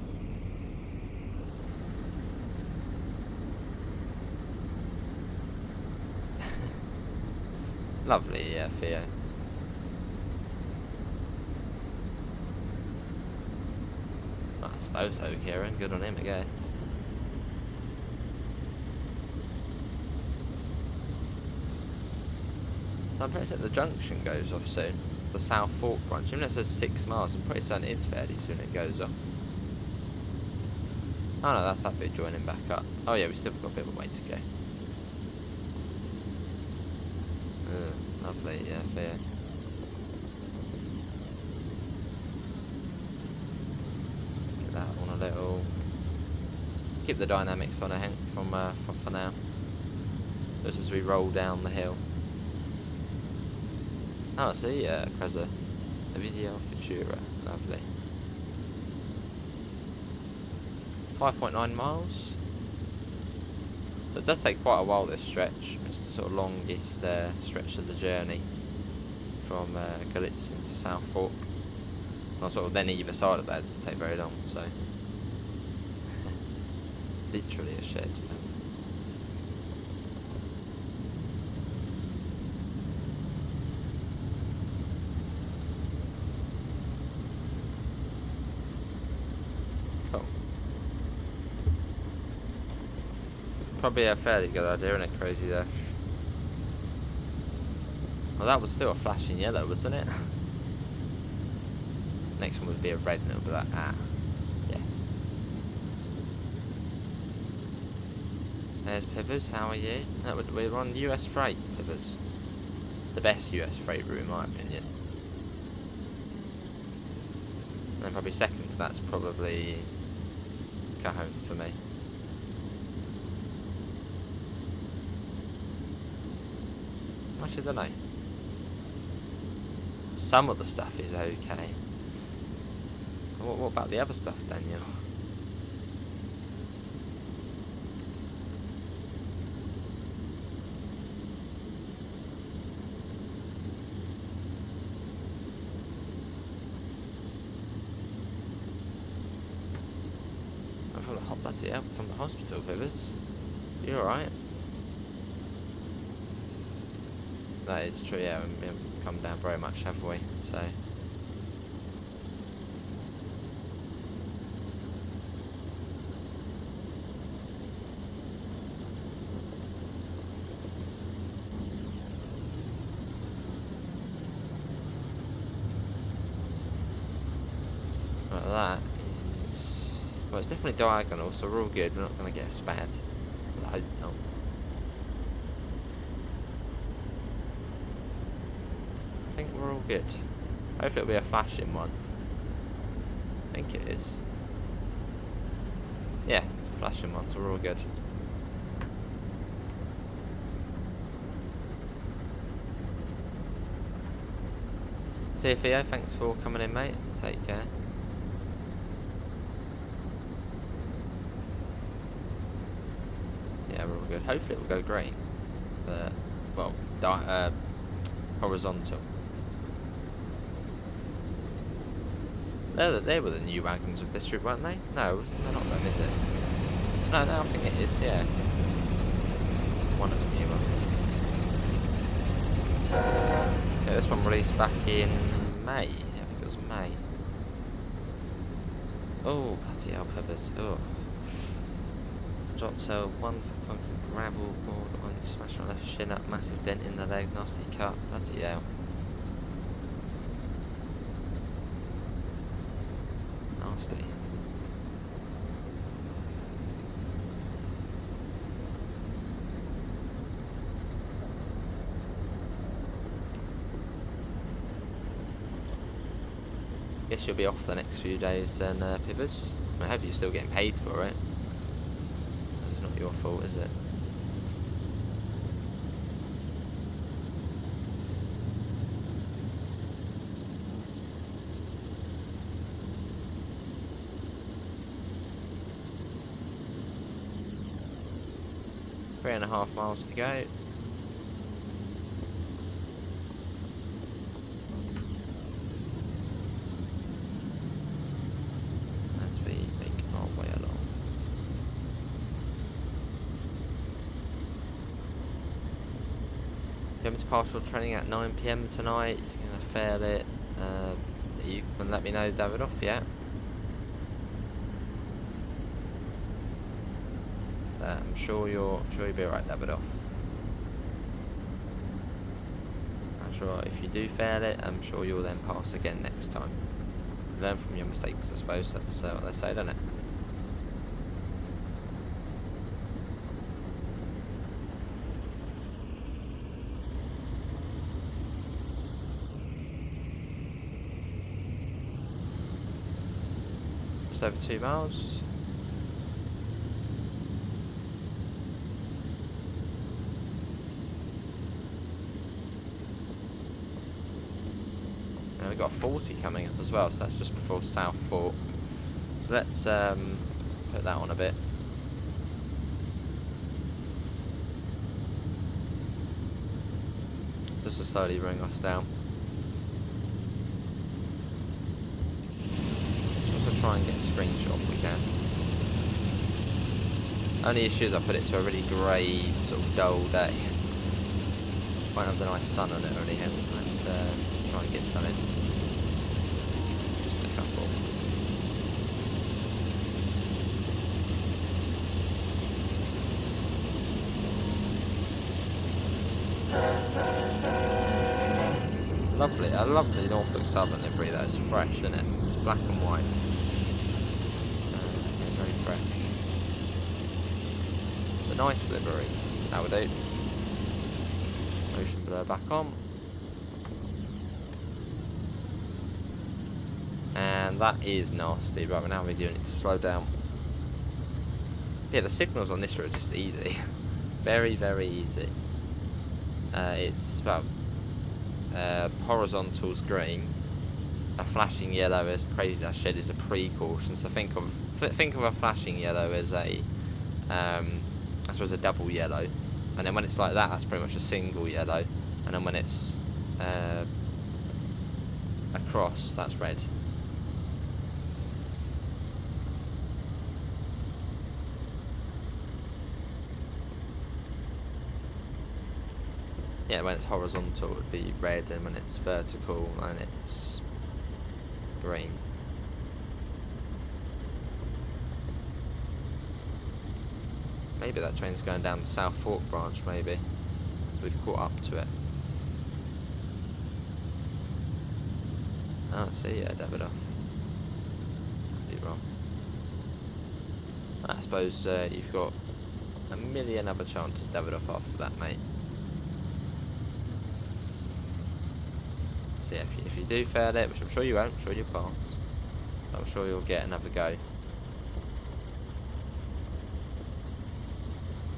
Lovely, yeah, Theo. I suppose so, Kieran. Good on him, I guess. So I'm pretty certain the junction goes off soon. The South Fork branch. Even though it says 6 miles, I'm pretty certain it's fairly soon it goes off. Oh no, that's that bit joining back up. Oh yeah, we've still got a bit of a way to go. Lovely, yeah, fair. Get that on a little. Keep the dynamics on, I think, for now. Just as we roll down the hill. Oh, see, Creza. The Video Futura. Lovely. 5.9 miles. So it does take quite a while, this stretch. It's the sort of longest stretch of the journey from Galitzin to South Fork. And sort of then either side of that doesn't take very long, so literally a shed. probably a fairly good idea, isn't it, Crazy Dash? Well, that was still a flashing yellow, wasn't it? Next one would be a red, and it'll be like, ah, yes. There's Pivers, how are you? No, we're on US freight, Pivers. The best US freight route, in my opinion. And probably second to that's probably Cajon for me. Actually, I don't know. Some of the stuff is okay. What about the other stuff, Daniel? I'm from the bloody hell, from the hospital, Vivers. You alright? That is true, yeah, we haven't come down very much, have we? So. Like that is, well, it's definitely diagonal, so we're all good. We're not going to get a spad. I hope not. I think we're all good. Hopefully it'll be a flashing one. I think it is. Yeah, it's a flashing one, so we're all good. See you, Theo. Thanks for coming in, mate. Take care. Yeah, we're all good. Hopefully it will go green. But, well, horizontal. They were the new wagons with this route, weren't they? No, they're not them, is it? No, I think it is, yeah. One of the new ones. Yeah, this one released back in May. I think it was May. Oh, bloody hell, Pivers. Oh. Dropped one for concrete gravel board on smash my left shin up, massive dent in the leg, nasty cut. Bloody hell. Nasty. Guess you'll be off the next few days then, Pivers. I hope you're still getting paid for it. It's not your fault, is it? Three and a half miles to go. As we make our way along. Going to partial training at 9 PM tonight. You're gonna fail it. You can let me know, Davidoff, yeah? I'm sure you'll be alright, Davidoff. I'm sure if you do fail it, I'm sure you'll then pass again next time. Learn from your mistakes, I suppose. That's what they say, don't it? Just over 2 miles. Now we've got a 40 coming up as well, so that's just before South Fork. So let's put that on a bit. Just to slowly bring us down. Try and get a screenshot if we can. Only issue is I put it to a really grey, sort of dull day. Won't have the nice sun on it or anything. Let's try and get some in. Just a couple. Lovely. I love the Norfolk Southern livery. That's fresh, isn't it? It's black and white. Yeah, very fresh. It's a nice livery. That would do. Motion blur back on. And that is nasty. Right, now we're doing it to slow down. Yeah, the signals on this road are just easy. Very, very easy. It's well, horizontal's green. A flashing yellow is crazy. That shed is a precaution. So think of a flashing yellow as a, I suppose a double yellow, and then when it's like that, that's pretty much a single yellow, and then when it's across, that's red. Yeah, when it's horizontal, it would be red, and when it's vertical, and it's green. Maybe that train's going down the South Fork branch, maybe. We've caught up to it. Oh, see, yeah, Davidoff. Be wrong. I suppose you've got a million other chances Davidoff after that, mate. So yeah, if you do fail it, which I'm sure you won't, I'm sure you'll pass. I'm sure you'll get another go.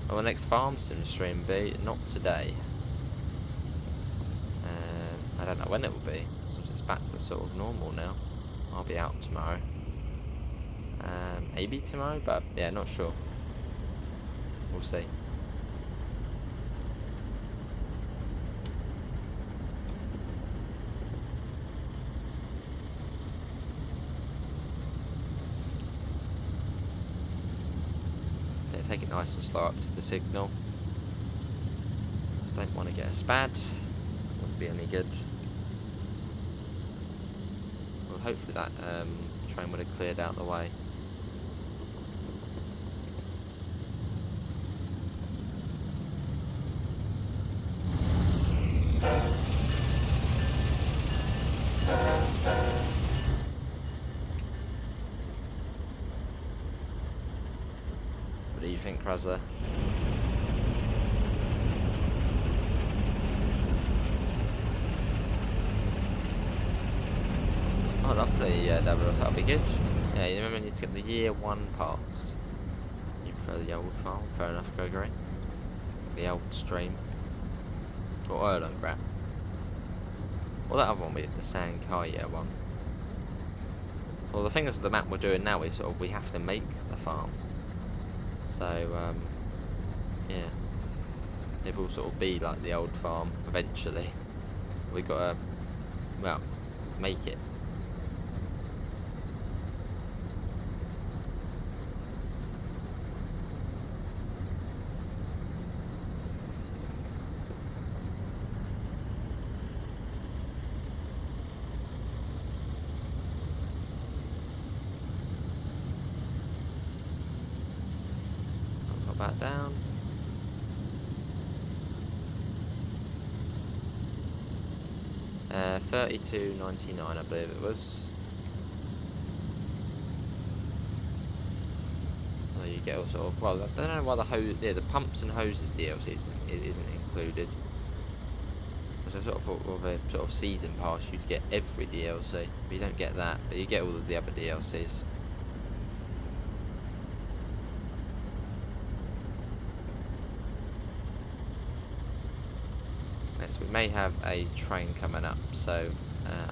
Well, the next farm sim stream be not today. I don't know when it will be. So it's back to sort of normal now. I'll be out tomorrow. Maybe tomorrow, but yeah, not sure. We'll see. Yeah, take it nice and slow up to the signal. Just don't want to get a spad. Wouldn't be any good. Well, hopefully that train would have cleared out the way. What do you think, Razza? Oh, lovely, Davidoff, that'll be good. Yeah, you remember you need to get the year 1 passed. You prefer the old farm, fair enough, Gregory. The old stream. Or Erlengrap. Well, that other one, the Sankaya one. Well, the thing is with the map we're doing now is sort of we have to make the farm. So, yeah. It will sort of be like the old farm eventually. We gotta, well, make it. I'll put that down. $32.99, I believe it was. So you get all sort of, well, I don't know why the hose, yeah, the pumps and hoses DLC isn't included. Which I sort of thought with a sort of season pass you'd get every DLC, but you don't get that, but you get all of the other DLCs. Next, we may have a train coming up, so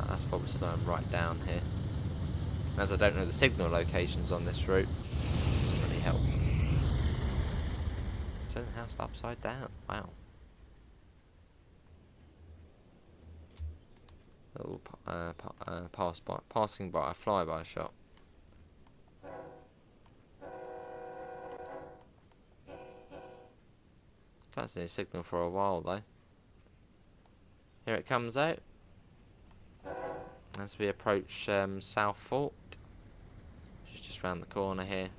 that's probably slowing right down here. As I don't know the signal locations on this route, it doesn't really help. Turn the house upside down. Wow. Little passing by a flyby shot. Can't see a signal for a while though. Here it comes out as we approach South Fork, which is just round the corner here.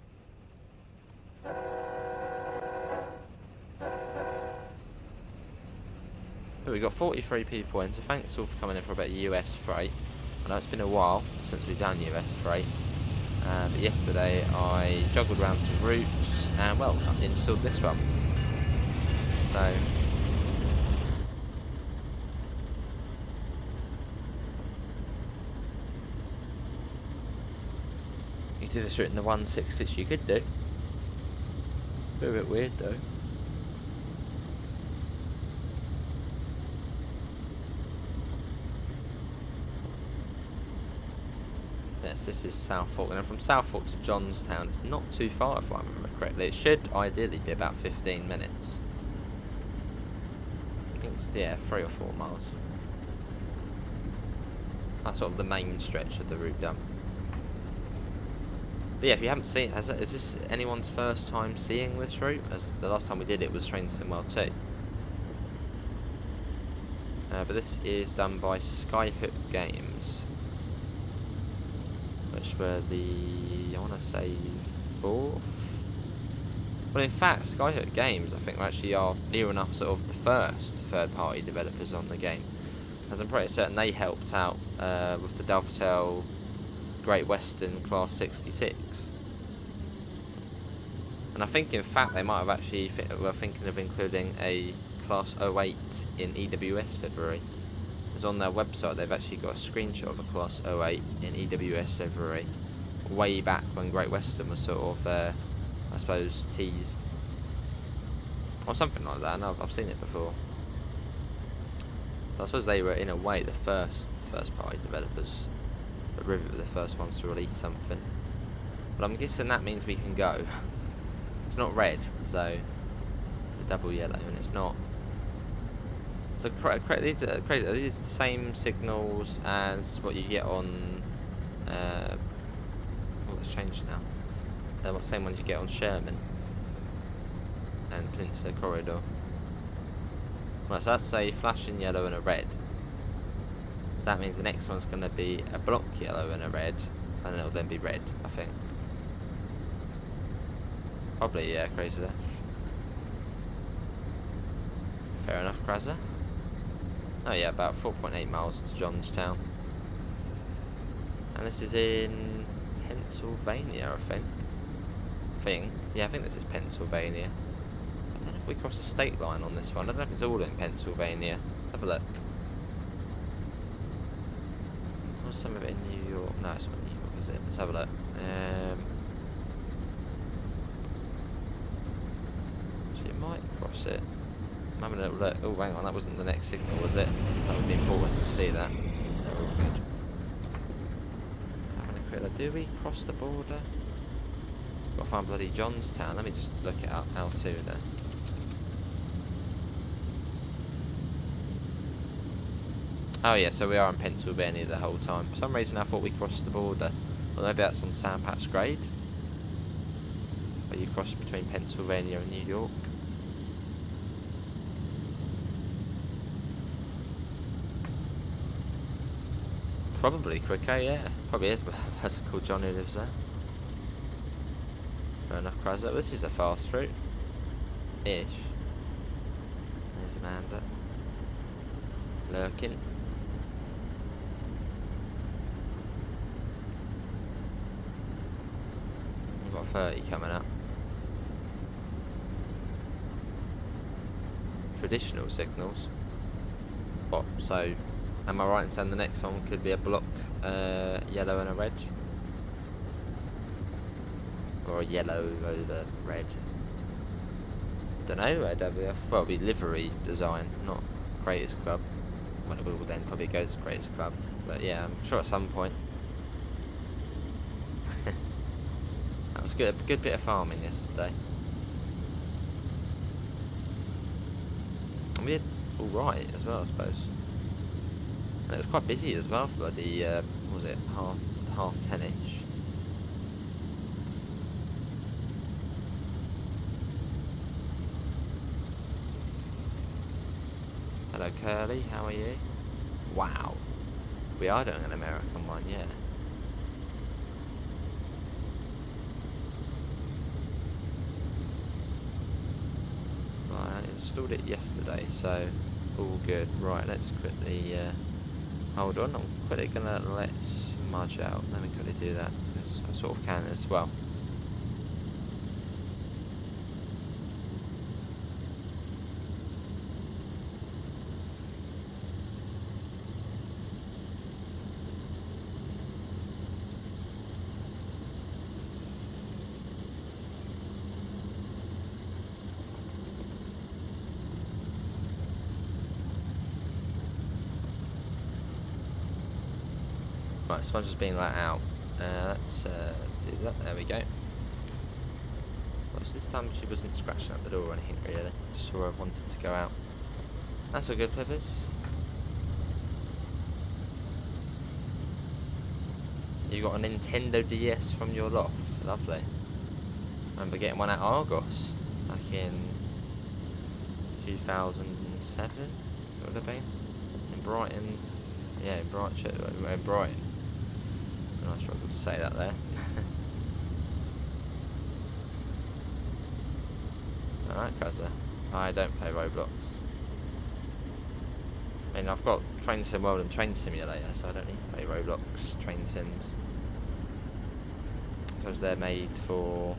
But we've got 43 people in, so thanks all for coming in for a bit of US freight. I know it's been a while since we've done US freight. But yesterday I juggled around some routes and, well, I installed this one. So you do this route in the 1/6, which you could do. A bit weird though. Yes, this is Southport, and from Southport to Johnstown it's not too far if I remember correctly. It should ideally be about 15 minutes. I think it's, yeah, 3 or 4 miles. That's sort of the main stretch of the route done. But yeah, if you haven't seen it, is this anyone's first time seeing this route? As the last time we did it was Train Sim World 2. But this is done by Skyhook Games, which were the, I want to say, 4th? Well, in fact, Skyhook Games, I think, actually are near enough sort of the first third-party developers on the game, as I'm pretty certain they helped out with the Dovetail Great Western Class 66. And I think, in fact, they might have actually were thinking of including a Class 08 in EWS February. Because on their website, they've actually got a screenshot of a Class 08 in EWS February, way back when Great Western was sort of, I suppose, teased. Or something like that. No, I've seen it before. So I suppose they were, in a way, the first party developers. But Rivet were the first ones to release something. But I'm guessing that means we can go. It's not red, so it's a double yellow, and it's not. So these are crazy. These are the same signals as what you get on. Oh, it's changed now. What same ones you get on Sherman and Peninsula Corridor. Right, so that's a flashing yellow and a red. So that means the next one's going to be a block yellow and a red, and it'll then be red, I think. Probably, yeah, Crazy Dash. Fair enough, Krazza. Oh yeah, about 4.8 miles to Johnstown. And this is in Pennsylvania, I think. Yeah, I think this is Pennsylvania. I don't know if we cross the state line on this one. I don't know if it's all in Pennsylvania. Let's have a look. Or some of it in New York. No, it's not New York, is it? Let's have a look. So you might cross it. I'm having a little look. Oh, hang on, that wasn't the next signal, was it? That would be important to see that. Oh, good. Having a quick look. Do we cross the border? Got to find bloody Johnstown. Let me just look it up. How to there. Oh yeah, so we are in Pennsylvania the whole time. For some reason I thought we crossed the border. Well, maybe that's on Sandpatch Grade, where you cross between Pennsylvania and New York. Probably quicker, yeah. Probably is, but a person called John who lives there. Fair enough, Krazza. This is a fast route. Ish. There's Amanda. Lurking. We've got 30 coming up. Traditional signals. What? So, am I right in saying the next one could be a block yellow and a red? Or a yellow over red? Don't know, AWF. Well, it'll be livery design, not Creators Club. Well, it will then probably go to Creators Club. But yeah, I'm sure at some point. That was good. A good bit of farming yesterday. And we did alright as well, I suppose. And it was quite busy as well for the, what was it, half 10-ish. Hello Curly, how are you? Wow. We are doing an American one, yeah. Right, I installed it yesterday, so all good. Right, let's quickly hold on. I'm quickly gonna let Smudge out. Let me quickly do that because I sort of can as well. Right, Smudge is being let out. Let's do that. There we go. Well, this time she wasn't scratching at the door or anything really. Just saw her wanted to go out. That's all good, Pivers. You got a Nintendo DS from your loft. Lovely. I remember getting one at Argos back in 2007. It would have been in Brighton. Yeah, in Brighton. I struggled to say that there. Alright, Krezza. I don't play Roblox. I mean, I've got Train Sim World and Train Simulator, so I don't need to play Roblox Train Sims. I suppose they're made for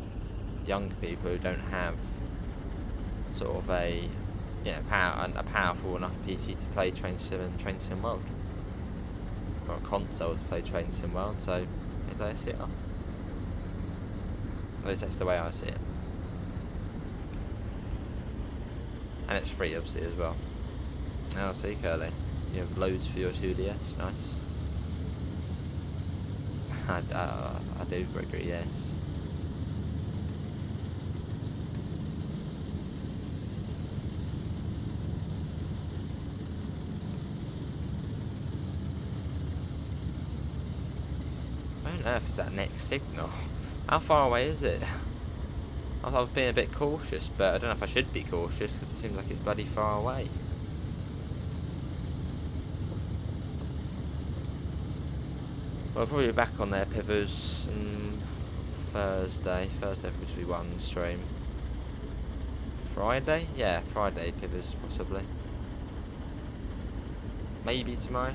young people who don't have sort of a a powerful enough PC to play Train Sim and Train Sim World. Or a console to play Train Sim World, so maybe I see it up. At least that's the way I see it. And it's free obviously as well. Oh, see Curly, you have loads for your 2DS, nice. I do, Gregory, yes. Where on earth is that next signal? How far away is it? I was being a bit cautious, but I don't know if I should be cautious because it seems like it's bloody far away. Well, I'll probably be back on there, Pivers, Thursday. Thursday will be one stream. Friday? Yeah, Friday, Pivers, possibly. Maybe tomorrow?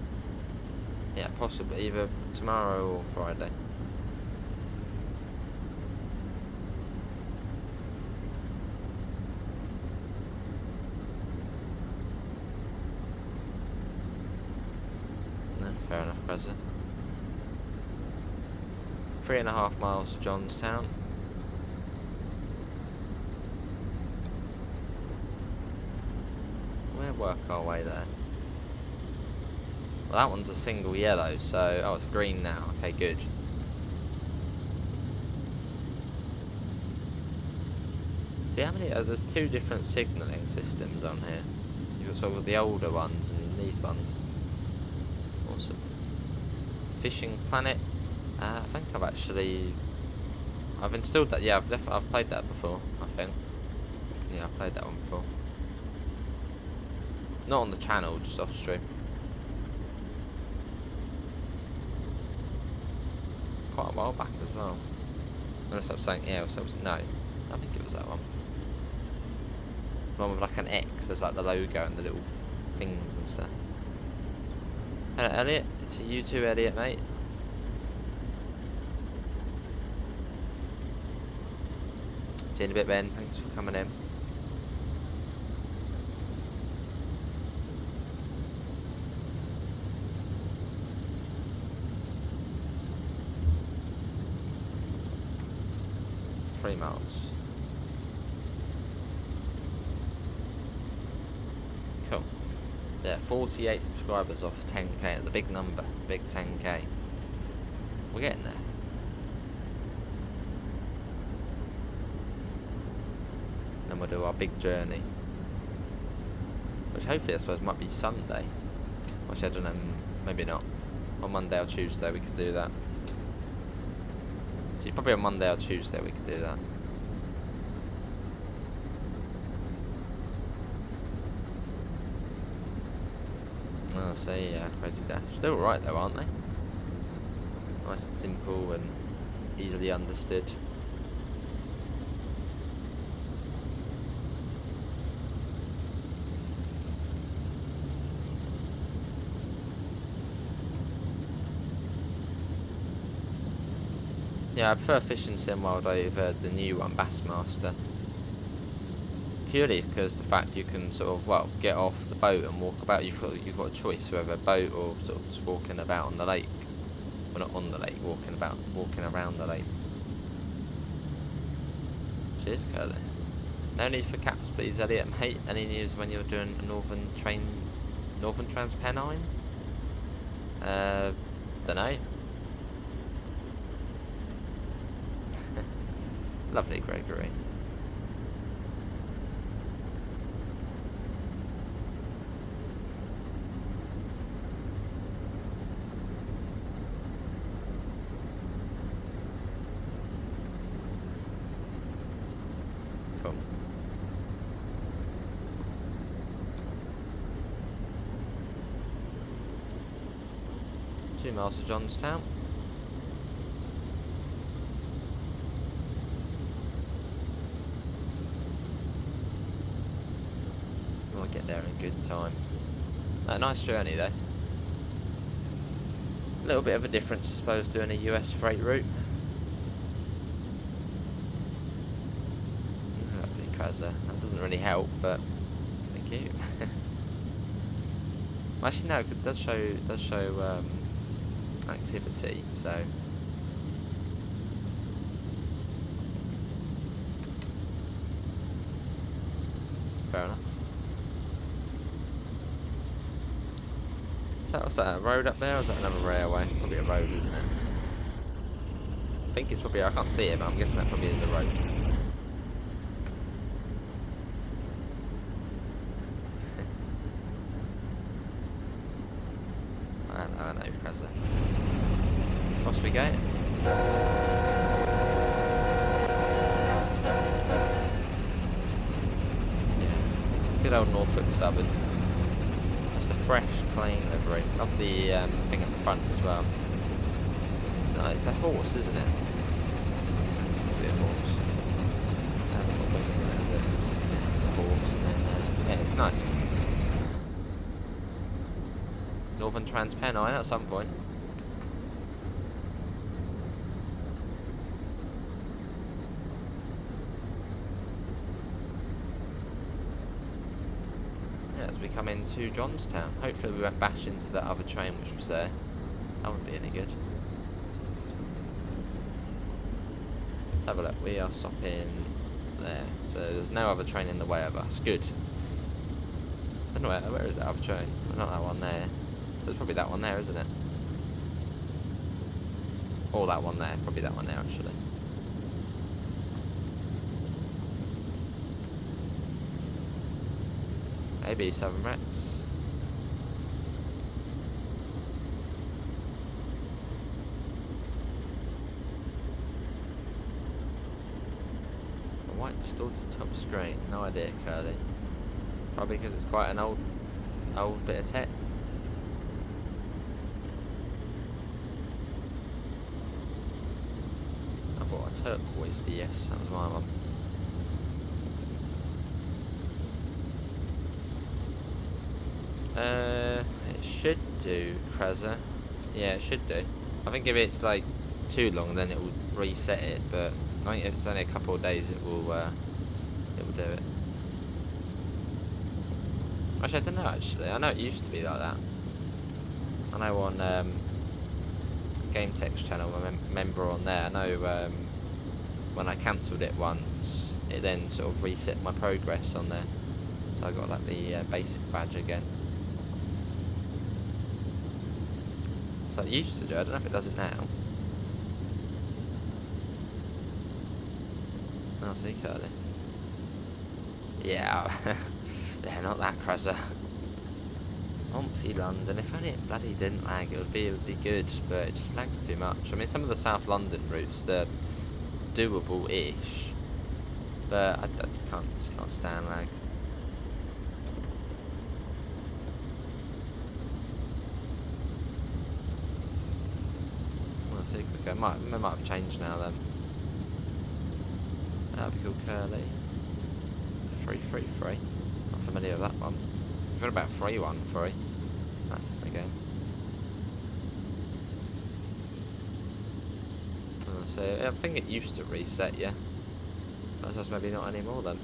Yeah, possibly. Either tomorrow or Friday. No, fair enough, President. 3.5 miles to Johnstown. We'll work our way there. Well, that one's a single yellow, so... Oh, it's green now. Okay, good. See how many... there's 2 different signalling systems on here. You've got sort of the older ones and these ones. Awesome. Fishing Planet. I think I've installed that. Yeah, I've played that before. I think. Yeah, I've played that one before. Not on the channel, just off stream. Quite a while back as well. Unless I was saying else. No, I think it was that one. One with like an X as like the logo and the little things and stuff. Hello, Elliot. It's you too, Elliot, mate. See you in a bit, Ben. Thanks for coming in. $3 miles. Cool. Yeah, 48 subscribers off 10k. The big number. Big 10k. We're getting there. And we'll do our big journey, which hopefully I suppose might be Sunday, which I don't know, maybe not. On Monday or Tuesday we could do that. So probably on Monday or Tuesday we could do that. Oh, see, Crazy Dash. They're alright though, aren't they? Nice and simple and easily understood. Yeah, I prefer Fishing Sim World over the new one, Bassmaster. Purely because the fact you can sort of, well, get off the boat and walk about. You've got a choice, whether a boat or sort of just walking about on the lake. Well, not on the lake, walking around the lake. Cheers, Curly. No need for caps, please, Elliot, mate. Any news when you're doing a Northern Transpennine? Dunno. Lovely, Gregory. Cool. 2 miles to Johnstown. I'll get there in good time. A nice journey though. A little bit of a difference, I suppose, doing a US freight route. Lovely Krasser. That doesn't really help, but thank you. Actually, no, it does show activity, so. Fair enough. What's that, a road up there, or is that another railway? Probably a road, isn't it? I think it's probably, I can't see it, but I'm guessing that probably is a road. I don't know, Krasser. What's we going? Yeah. Good old Norfolk Southern. Just a fresh, clean livery. Love the thing at the front as well. It's nice. It's a horse, isn't it? It's a horse. It hasn't got wings on it, has it? Yeah, it's a horse, and then yeah, it's nice. Northern Transpennine at some point. Yeah, as we come into Johnstown. Hopefully we won't bash into that other train which was there. That wouldn't be any good. Let's have a look. We are stopping there. So there's no other train in the way of us. Good. I don't know where is that other train? Not that one there. So it's probably that one there, isn't it? Or that one there. Probably that one there, actually. Maybe Southern Rex. White restored to top screen. No idea, Curly. Probably because it's quite an old bit of tech. I bought a turquoise DS. That was my one. It should do, Krasser. Yeah, it should do. I think if it's like too long, then it will reset it. But I think if it's only a couple of days, it will do it. Actually, I don't know. Actually, I know it used to be like that. I know on Game Tech's channel, I remember on there. I know when I cancelled it once, it then sort of reset my progress on there. So I got like the basic badge again. So it used to do. I don't know if it does it now. Oh, see, Curly. Yeah. Yeah, not that, Krasser. Ompsy London. If only it bloody didn't lag, it would be good, but it just lags too much. I mean, some of the South London routes, they're doable-ish, but I just can't stand lag. Well, let's see quick. It might have changed now then. That would be cool, Curly. 333. Not familiar with that one. I've got about 313. That's the game. So I think it used to reset, yeah. I suppose maybe not anymore then.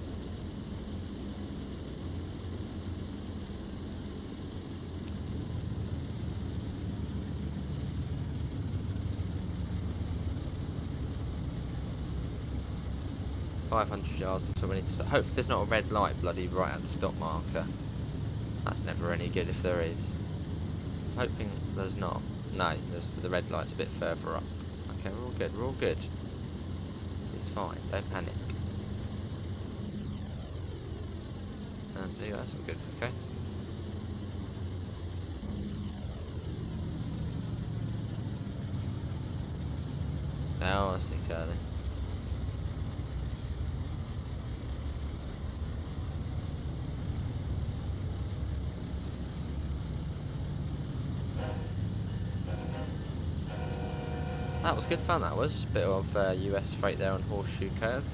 $500 until we need to stop. Hopefully there's not a red light bloody right at the stop marker. That's never any good if there is. I'm hoping there's not. No, the red light's a bit further up. Okay, we're all good, we're all good. It's fine, don't panic. And so yeah, that's all good, okay. Oh, I see, Curly. That was good fun, that was. Bit of US freight there on Horseshoe Curve.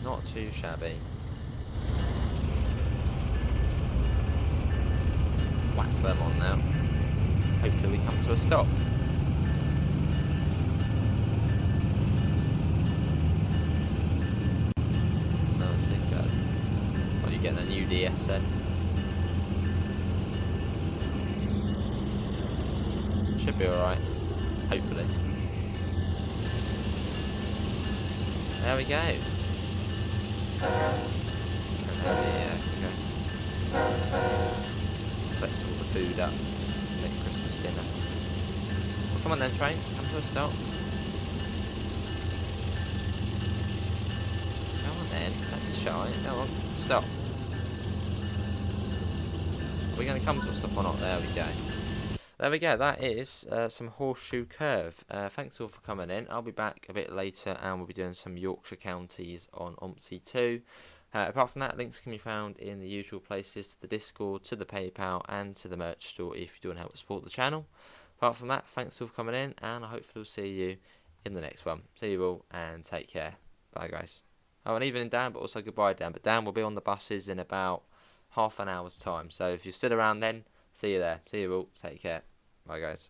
Not too shabby. Whack them on now. Hopefully we come to a stop. No, I see, good. Well, you getting a new DS then? Should be alright. Hopefully. There we go. Yeah, okay. Collect all the food up. Make Christmas dinner. Well, come on then, train. Come to a stop. Come on then. Don't be shy. Come on. Stop. Are we going to come to a stop or not? There we go. There we go, that is some Horseshoe Curve. Thanks all for coming in. I'll be back a bit later and we'll be doing some Yorkshire counties on OMSI 2. Apart from that, links can be found in the usual places, to the Discord, to the PayPal and to the merch store if you do want to help support the channel. Apart from that, thanks all for coming in and I hopefully will see you in the next one. See you all and take care. Bye guys. Oh, and even Dan, but also goodbye Dan. But Dan will be on the buses in about half an hour's time. So if you're still around then, see you there. See you all. Take care. Bye guys.